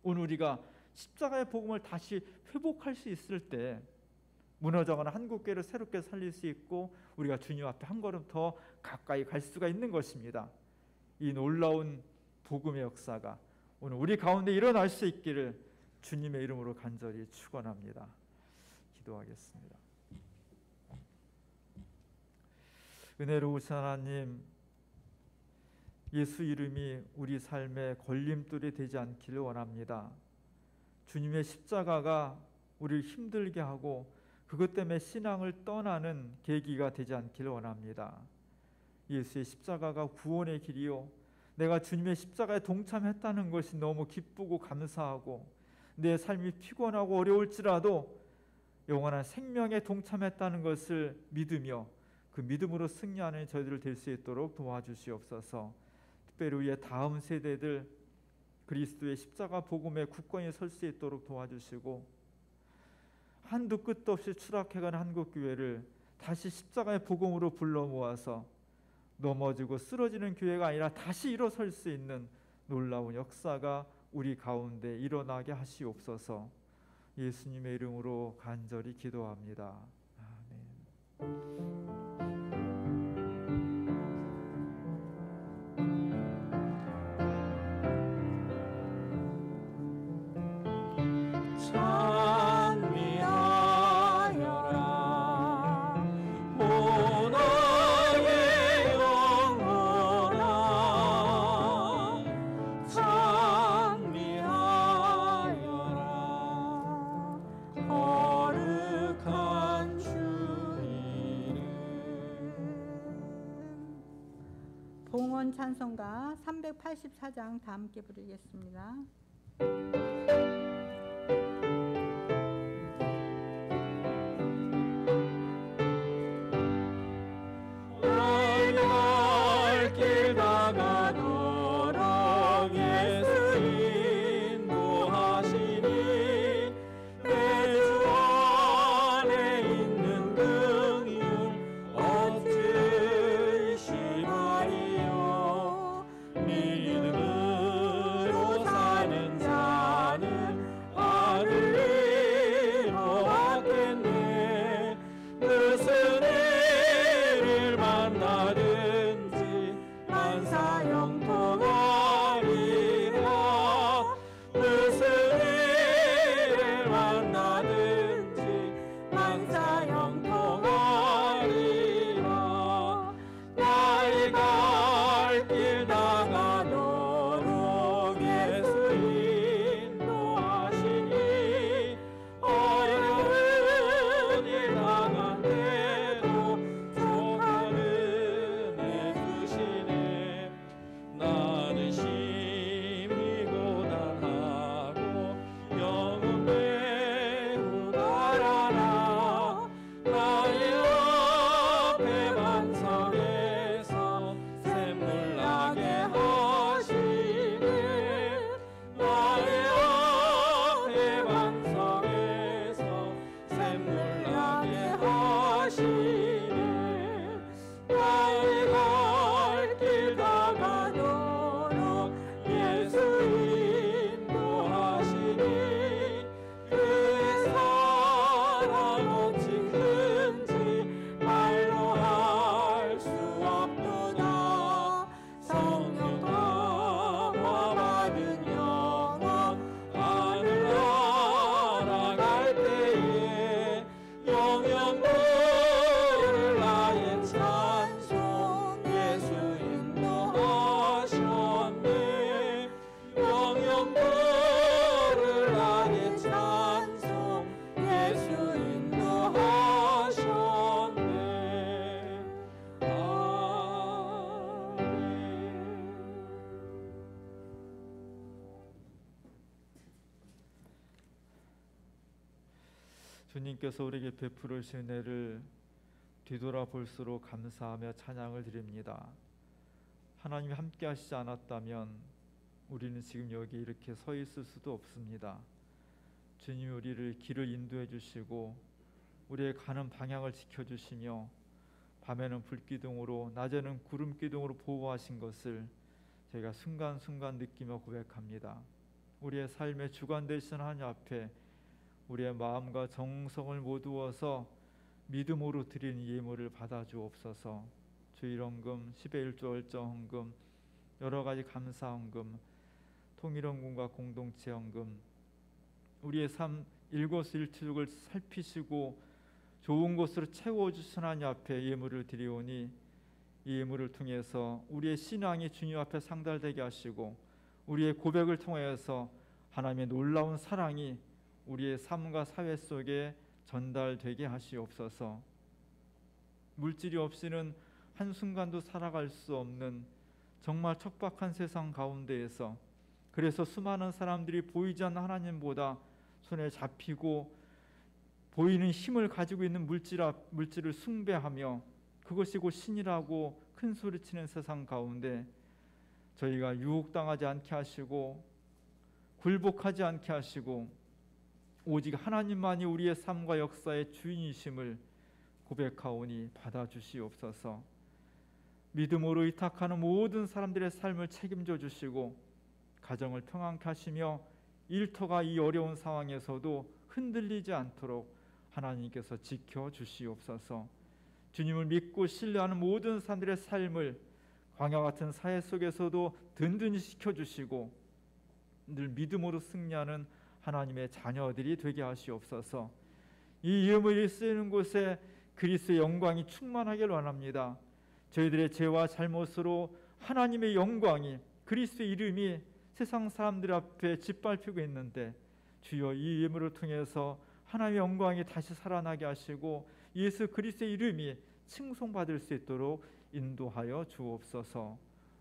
[SPEAKER 7] 오늘 우리가 십자가의 복음을 다시 회복할 수 있을 때 무너져가는 한국교회를 새롭게 살릴 수 있고 우리가 주님 앞에 한 걸음 더 가까이 갈 수가 있는 것입니다. 이 놀라운 복음의 역사가 오늘 우리 가운데 일어날 수 있기를 주님의 이름으로 간절히 축원합니다. 기도하겠습니다. 은혜로우신 하나님, 예수 이름이 우리 삶의 걸림돌이 되지 않기를 원합니다. 주님의 십자가가 우리를 힘들게 하고 그것 때문에 신앙을 떠나는 계기가 되지 않기를 원합니다. 예수의 십자가가 구원의 길이요, 내가 주님의 십자가에 동참했다는 것이 너무 기쁘고 감사하고, 내 삶이 피곤하고 어려울지라도 영원한 생명에 동참했다는 것을 믿으며 그 믿음으로 승리하는 저희들 될 수 있도록 도와주시옵소서. 특별히 우리의 다음 세대들 그리스도의 십자가 복음에 굳건히 설 수 있도록 도와주시고, 한도 끝도 없이 추락해가는 한국교회를 다시 십자가의 복음으로 불러 모아서 넘어지고 쓰러지는 교회가 아니라 다시 일어설 수 있는 놀라운 역사가 우리 가운데 일어나게 하시옵소서. 예수님의 이름으로 간절히 기도합니다. 아멘.
[SPEAKER 2] 이번 찬송가 384장 다 함께 부르겠습니다.
[SPEAKER 1] 길 다가도록 예수 인도하시니 내 주 안에 있는 긍휼 얻으시마리요. 믿음으로 사는 자는 하늘 이루었겠네. 무슨 일을 만나든지 만사형통하리라. 무슨 일을 만나든지 만사형통하리라. 나의 갈 길 다가도록 예수 인도하시니 어려운 일 당한 때도 족한 은혜 주시네. 나는 심히 고단하고 영은 매우 가라라. 나의 앞에 반석에서 샘물 나게 하시네. 나의 앞에 반석에서 샘물 나게 하시네. 나의 갈 길 다가도록 예수 인도하시니 그의 사랑 어찌 큰지 말로 할 수 없도다. 성령 감화 받은 영혼 하늘 날아갈 때에 영영 부를 나의 찬송 예수 인도하셨네. 영영 부를 나의 찬송 예수 인도하셨네. 아멘.
[SPEAKER 7] 주님께서 우리에게 베풀으신 은혜를 뒤돌아볼수록 감사하며 찬양을 드립니다. 하나님이 함께 하시지 않았다면 우리는 지금 여기 이렇게 서 있을 수도 없습니다. 주님이 우리를 길을 인도해 주시고 우리의 가는 방향을 지켜주시며 밤에는 불기둥으로 낮에는 구름기둥으로 보호하신 것을 저희가 순간순간 느끼며 고백합니다. 우리의 삶의 주관 되신 하나님 앞에 우리의 마음과 정성을 모두어서 믿음으로 드리는 예물을 받아주옵소서. 주일헌금, 10의 1조 얼정헌금, 여러 가지 감사헌금, 통일헌금과 공동체헌금, 우리의 삶 일거수일투족을 살피시고 좋은 것으로 채워주신 하나님 앞에 예물을 드리오니 이 예물을 통해서 우리의 신앙이 주님 앞에 상달되게 하시고 우리의 고백을 통하여서 하나님의 놀라운 사랑이 우리의 삶과 사회 속에 전달되게 하시옵소서. 물질이 없이는 한순간도 살아갈 수 없는 정말 척박한 세상 가운데에서 그래서 수많은 사람들이 보이지 않는 하나님보다 손에 잡히고 보이는 힘을 가지고 있는 물질을 숭배하며 그것이 곧 신이라고 큰 소리치는 세상 가운데 저희가 유혹당하지 않게 하시고 굴복하지 않게 하시고 오직 하나님만이 우리의 삶과 역사의 주인이심을 고백하오니 받아주시옵소서. 믿음으로 의탁하는 모든 사람들의 삶을 책임져 주시고 가정을 평안케 하시며 일터가 이 어려운 상황에서도 흔들리지 않도록 하나님께서 지켜주시옵소서. 주님을 믿고 신뢰하는 모든 사람들의 삶을 광야 같은 사회 속에서도 든든히 지켜주시고 늘 믿음으로 승리하는 하나님의 자녀들이 되게 하시옵소서. 이 예물이 쓰이는 곳에 그리스도의 영광이 충만하길 원합니다. 저희들의 죄와 잘못으로 하나님의 영광이 그리스도의 이름이 세상 사람들 앞에 짓밟히고 있는데 주여 이 예물을 통해서 하나님의 영광이 다시 살아나게 하시고 예수 그리스도의 이름이 칭송받을 수 있도록 인도하여 주옵소서.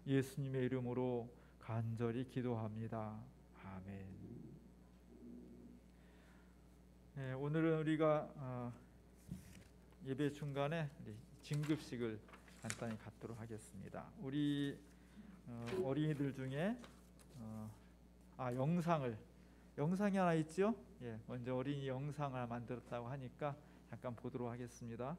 [SPEAKER 7] 예수님의 이름으로 간절히 기도합니다. 아멘. 네, 오늘은 우리가 예배 중간에 진급식을 간단히 갖도록 하겠습니다. 우리 어린이들 중에 영상이 하나 있죠? 예, 먼저 어린이 영상을 만들었다고 하니까 잠깐 보도록 하겠습니다.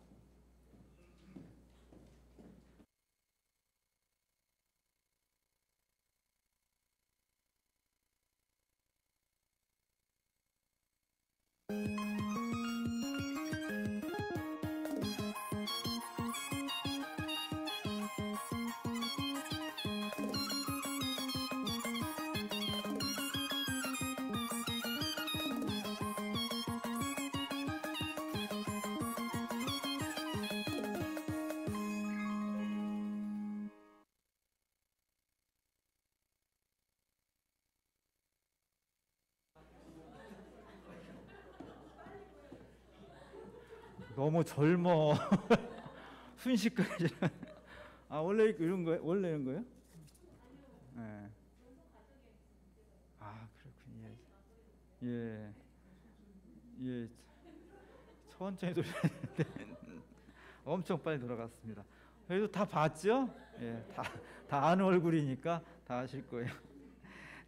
[SPEAKER 7] 너무 젊어. 순식간에. 원래 이런 거예요? 원래 이런 거예요? 네. 그렇군요. 예. 예. 천천히 돌려야 되는데 엄청 빨리 돌아갔습니다. 그래도 다 봤죠? 예. 다 아는 얼굴이니까 다 아실 거예요.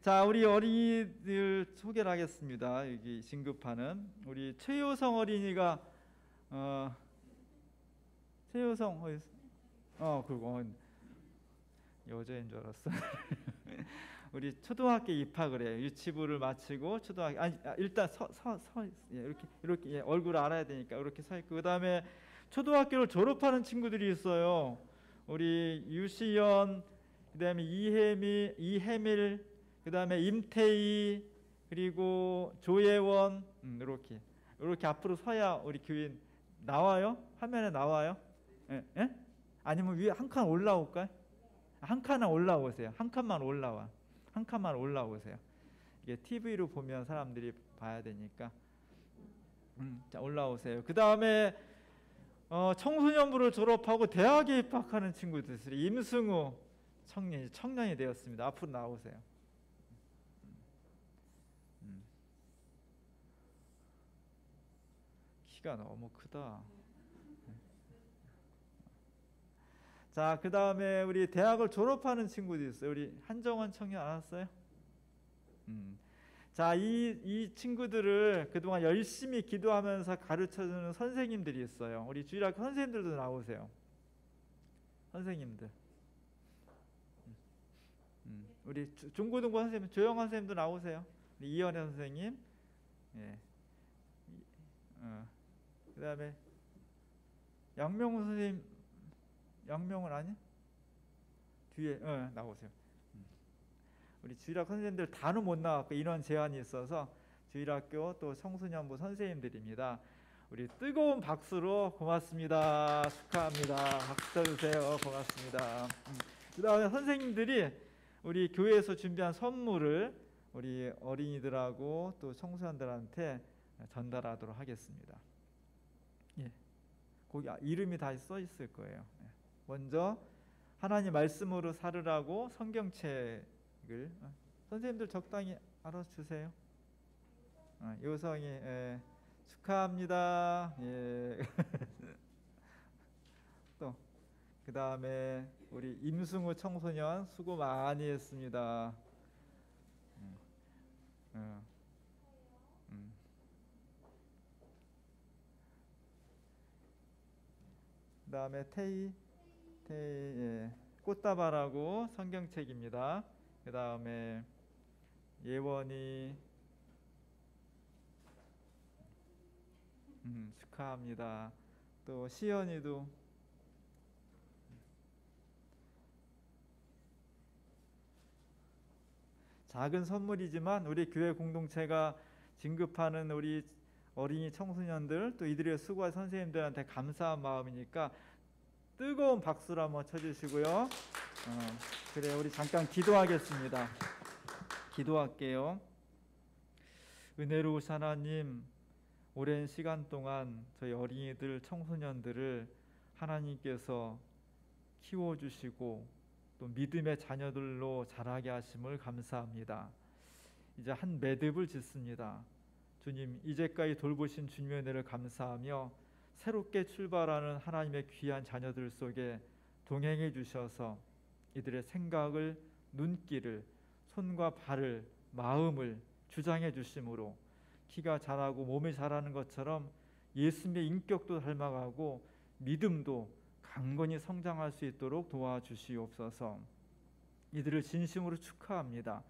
[SPEAKER 7] 자, 우리 어린이들 소개를 하겠습니다. 여기 진급하는 우리 최효성 어린이가 최효성 그리고 여자인 줄 알았어. 우리 초등학교 입학을 해요. 유치부를 마치고 초등학교 일단 이렇게 얼굴을 알아야 되니까 이렇게 서 있고, 그다음에 초등학교를 졸업하는 친구들이 있어요. 우리 유시연, 그다음에 이혜밀, 그다음에 임태희, 그리고 조예원, 이렇게 앞으로 서야 우리 교인 나와요? 화면에 나와요? 예? 아니면 위에 한 칸 올라올까요? 한 칸만 올라오세요. 한 칸만 올라오세요. 이게 TV로 보면 사람들이 봐야 되니까. 자, 올라오세요. 그 다음에 청소년부를 졸업하고 대학에 입학하는 친구들, 임승우 청년이 되었습니다. 앞으로 나오세요. 키가 너무 크다. 자, 그 다음에 우리 대학을 졸업하는 친구도 있어요. 우리 한정원 청년 알았어요? 자, 이 친구들을 그동안 열심히 기도하면서 가르쳐주는 선생님들이 있어요. 우리 주일학교 선생님들도 나오세요. 선생님들. 우리 중고등부 선생님, 조영환 선생님도 나오세요. 우리 이현애 선생님. 예. 그 다음에 양명훈 선생님, 양명훈 아니? 뒤에 나오세요. 우리 주일학교 선생님들 다는 못 나왔고 인원 제한이 있어서 주일학교 또 청소년부 선생님들입니다. 우리 뜨거운 박수로 고맙습니다. 축하합니다. 박수 쳐주세요. 고맙습니다. 그 다음에 선생님들이 우리 교회에서 준비한 선물을 우리 어린이들하고 또 청소년들한테 전달하도록 하겠습니다. 예, 거기 이름이 다 써 있을 거예요. 먼저 하나님 말씀으로 살으라고 성경책을 선생님들 적당히 알아주세요. 요성이 축하합니다. 예. 또 그 다음에 우리 임승우 청소년 수고 많이 했습니다. 그 다음에 태희 꽃다발하고 성경책입니다. 그 다음에 예원이 축하합니다. 또 시연이도 작은 선물이지만 우리 교회 공동체가 진급하는 우리 어린이 청소년들 또 이들의 수고한 선생님들한테 감사한 마음이니까 뜨거운 박수를 한번 쳐주시고요. 그래, 우리 잠깐 기도하겠습니다. 기도할게요. 은혜로우신 하나님, 오랜 시간 동안 저희 어린이들, 청소년들을 하나님께서 키워주시고 또 믿음의 자녀들로 자라게 하심을 감사합니다. 이제 한 매듭을 짓습니다. 주님, 이제까지 돌보신 주님의 은혜를 감사하며 새롭게 출발하는 하나님의 귀한 자녀들 속에 동행해 주셔서 이들의 생각을, 눈길을, 손과 발을, 마음을 주장해 주심으로 키가 자라고 몸이 자라는 것처럼 예수님의 인격도 닮아가고 믿음도 강건히 성장할 수 있도록 도와주시옵소서. 이들을 진심으로 축하합니다.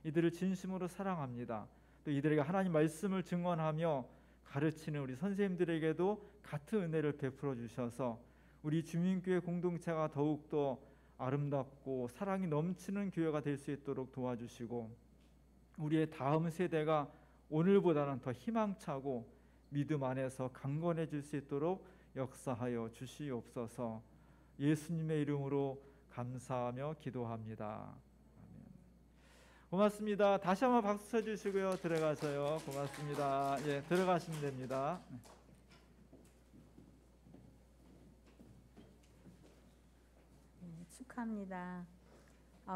[SPEAKER 7] 이들을 진심으로 사랑합니다. 또 이들에게 하나님 말씀을 증언하며 가르치는 우리 선생님들에게도 같은 은혜를 베풀어 주셔서 우리 주민교회 공동체가 더욱더 아름답고 사랑이 넘치는 교회가 될 수 있도록 도와주시고 우리의 다음 세대가 오늘보다는 더 희망차고 믿음 안에서 강건해질 수 있도록 역사하여 주시옵소서. 예수님의 이름으로 감사하며 기도합니다. 아멘. 고맙습니다. 다시 한번 박수 쳐주시고요. 들어가셔요. 고맙습니다. 예, 들어가시면 됩니다.
[SPEAKER 2] 축하합니다.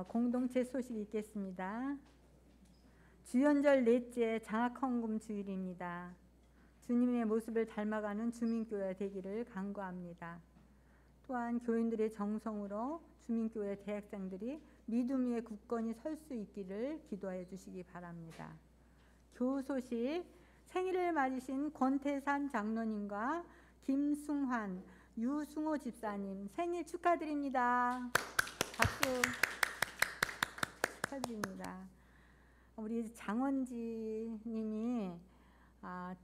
[SPEAKER 2] 공동체 소식 있겠습니다. 주연절 넷째 장학헌금 주일입니다. 주님의 모습을 닮아가는 주민교회 되기를 간구합니다. 또한 교인들의 정성으로 주민교회 대학생들이 믿음 위에 굳건히 설 수 있기를 기도해 주시기 바랍니다. 교우 소식, 생일을 맞으신 권태산 장로님과 김승환, 유승호 집사님 생일 축하드립니다. 박수 축하드립니다. 우리 장원지 님이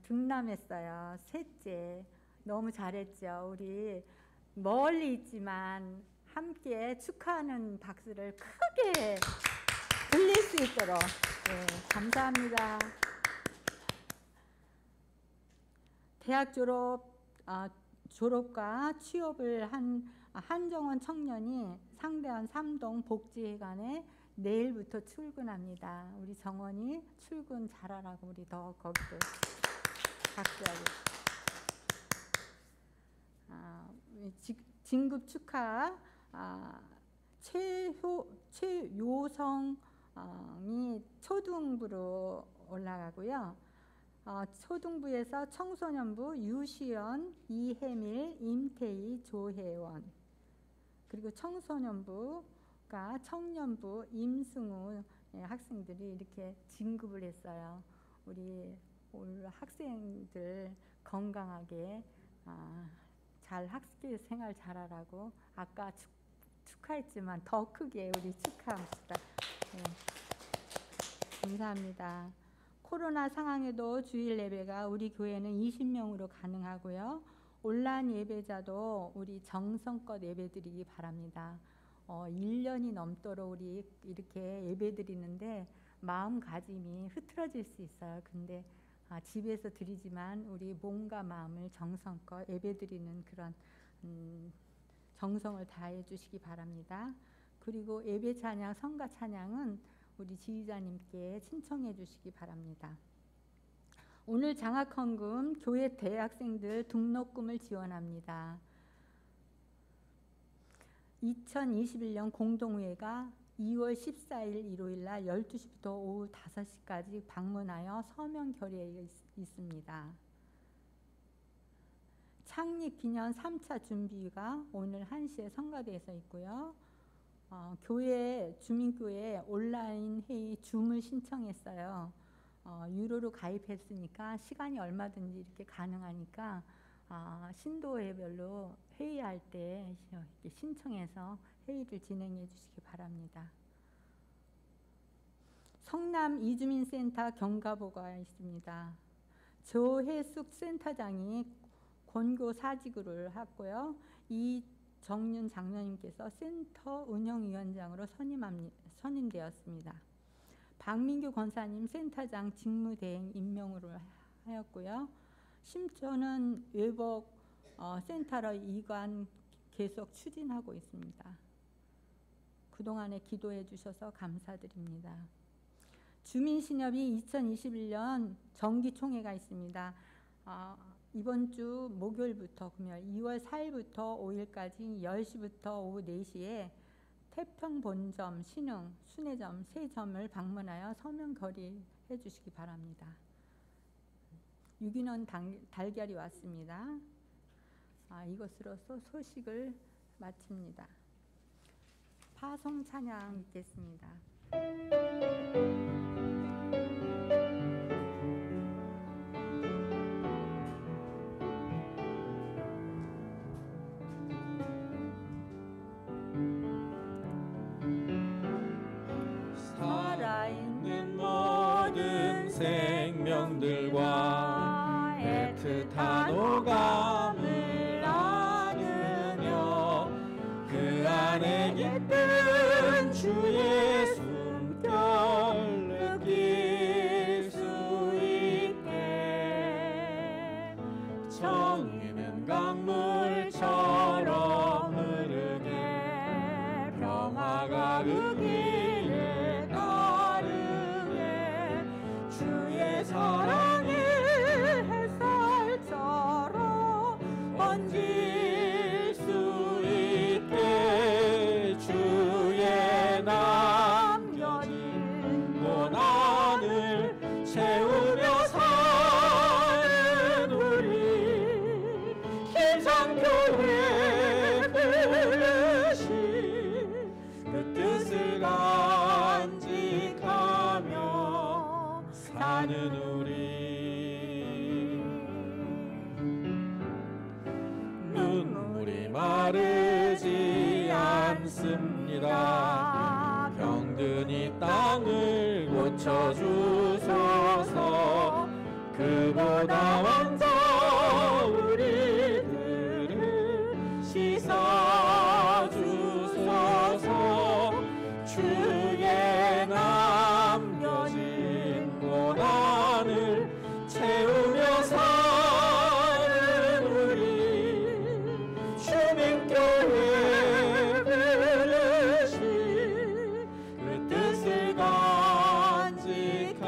[SPEAKER 2] 등남했어요. 셋째. 너무 잘했죠. 우리 멀리 있지만 함께 축하하는 박수를 크게 들릴 수 있도록 네, 감사합니다. 대학 졸업과 취업을 한 한정원 청년이 상대원 3동 복지회관에 내일부터 출근합니다. 우리 정원이 출근 잘하라고 우리 더 거기도 박수하고. 진급 축하. 최요성이 초등부로 올라가고요. 초등부에서 청소년부 유시연, 이혜밀, 임태희, 조혜원, 그리고 청소년부가 청년부 임승우 학생들이 이렇게 진급을 했어요. 우리 학생들 건강하게 잘 학교 생활 잘하라고 아까 축하했지만 더 크게 우리 축하합시다. 네. 감사합니다. 코로나 상황에도 주일 예배가 우리 교회는 20명으로 가능하고요. 온라인 예배자도 우리 정성껏 예배드리기 바랍니다. 1년이 넘도록 우리 이렇게 예배드리는데 마음가짐이 흐트러질 수 있어요. 근데 집에서 드리지만 우리 몸과 마음을 정성껏 예배드리는 그런 정성을 다해 주시기 바랍니다. 그리고 예배 찬양, 성가 찬양은 우리 지휘자님께 신청해 주시기 바랍니다. 오늘 장학헌금 교회 대학생들 등록금을 지원합니다. 2021년 공동회가 2월 14일 일요일 날 12시부터 오후 5시까지 방문하여 서명 결의에 있습니다. 창립 기념 3차 준비가 오늘 1시에 성가대에서 있고요. 교회 주민교회 온라인 회의 줌을 신청했어요. 유료로 가입했으니까 시간이 얼마든지 이렇게 가능하니까 신도회별로 회의할 때 신청해서 회의를 진행해 주시기 바랍니다. 성남 이주민센터 경가보가 있습니다. 조혜숙 센터장이 권고 사직을 했고요. 이정윤 장로님께서 센터 운영위원장으로 선임되었습니다. 박민규 권사님 센터장 직무대행 임명으로 하였고요. 심초는 외복 센터로 이관 계속 추진하고 있습니다. 그동안에 기도해 주셔서 감사드립니다. 주민신협이 2021년 정기총회가 있습니다. 이번 주 목요일부터 금요일 2월 4일부터 5일까지 10시부터 오후 4시에 태평 본점, 신흥, 순회점 세 점을 방문하여 서명 결의해 주시기 바랍니다. 유기농 달걀이 왔습니다. 이것으로서 소식을 마칩니다. 파송 찬양 있겠습니다.
[SPEAKER 1] 살아있는 모든 생명들과 애틋한 오감을 나누며 그 안에 깃든 주의 숨결 느낄 수 있게 정의는 강물처럼 흐르게 평화가 그 길을 따르게 주의 사랑이 햇살처럼 번질 수 있게 주의 남겨진 고난을 채우며 사는 우리 김성교회 부르신 그 뜻을 간직하며 사는 우리 눈물이 마르지 않습니다. 병든 이 땅을 고쳐주소서. 그보다 먼저 우리들을 씻어주소서. 주의 남겨진 고난을 채우며 사는 우리 주민교회 부르신 그 뜻을 간직하며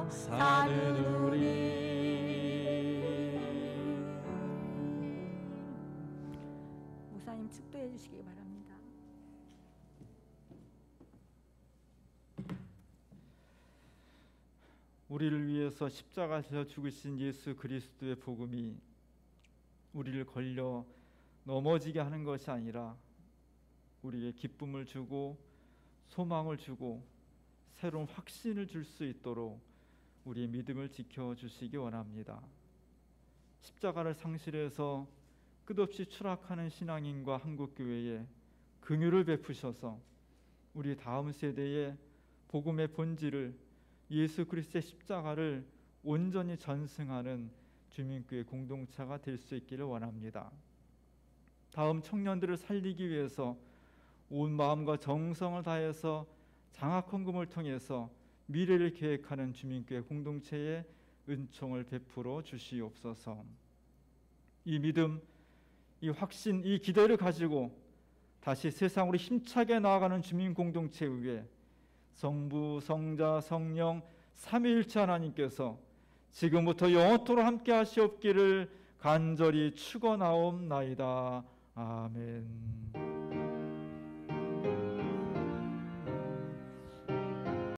[SPEAKER 1] 사는 우리.
[SPEAKER 2] 목사님 축도해 주시기 바랍니다.
[SPEAKER 7] 우리를 위해서 십자가에서 죽으신 예수 그리스도의 복음이 우리를 걸려 넘어지게 하는 것이 아니라 우리에게 기쁨을 주고 소망을 주고 새로운 확신을 줄 수 있도록 우리의 믿음을 지켜주시기 원합니다. 십자가를 상실해서 끝없이 추락하는 신앙인과 한국교회에 긍휼을 베푸셔서 우리 다음 세대의 복음의 본질을 예수 그리스도의 십자가를 온전히 전승하는 주민교회 공동체가 될 수 있기를 원합니다. 다음 청년들을 살리기 위해서 온 마음과 정성을 다해서 장학헌금을 통해서 미래를 계획하는 주민교회 공동체에 은총을 베풀어 주시옵소서. 이 믿음, 이 확신, 이 기대를 가지고 다시 세상으로 힘차게 나아가는 주민 공동체 위에 성부, 성자, 성령 삼위일체 하나님께서 지금부터 영원토록 함께 하시옵기를 간절히 축원하옵나이다. 아멘.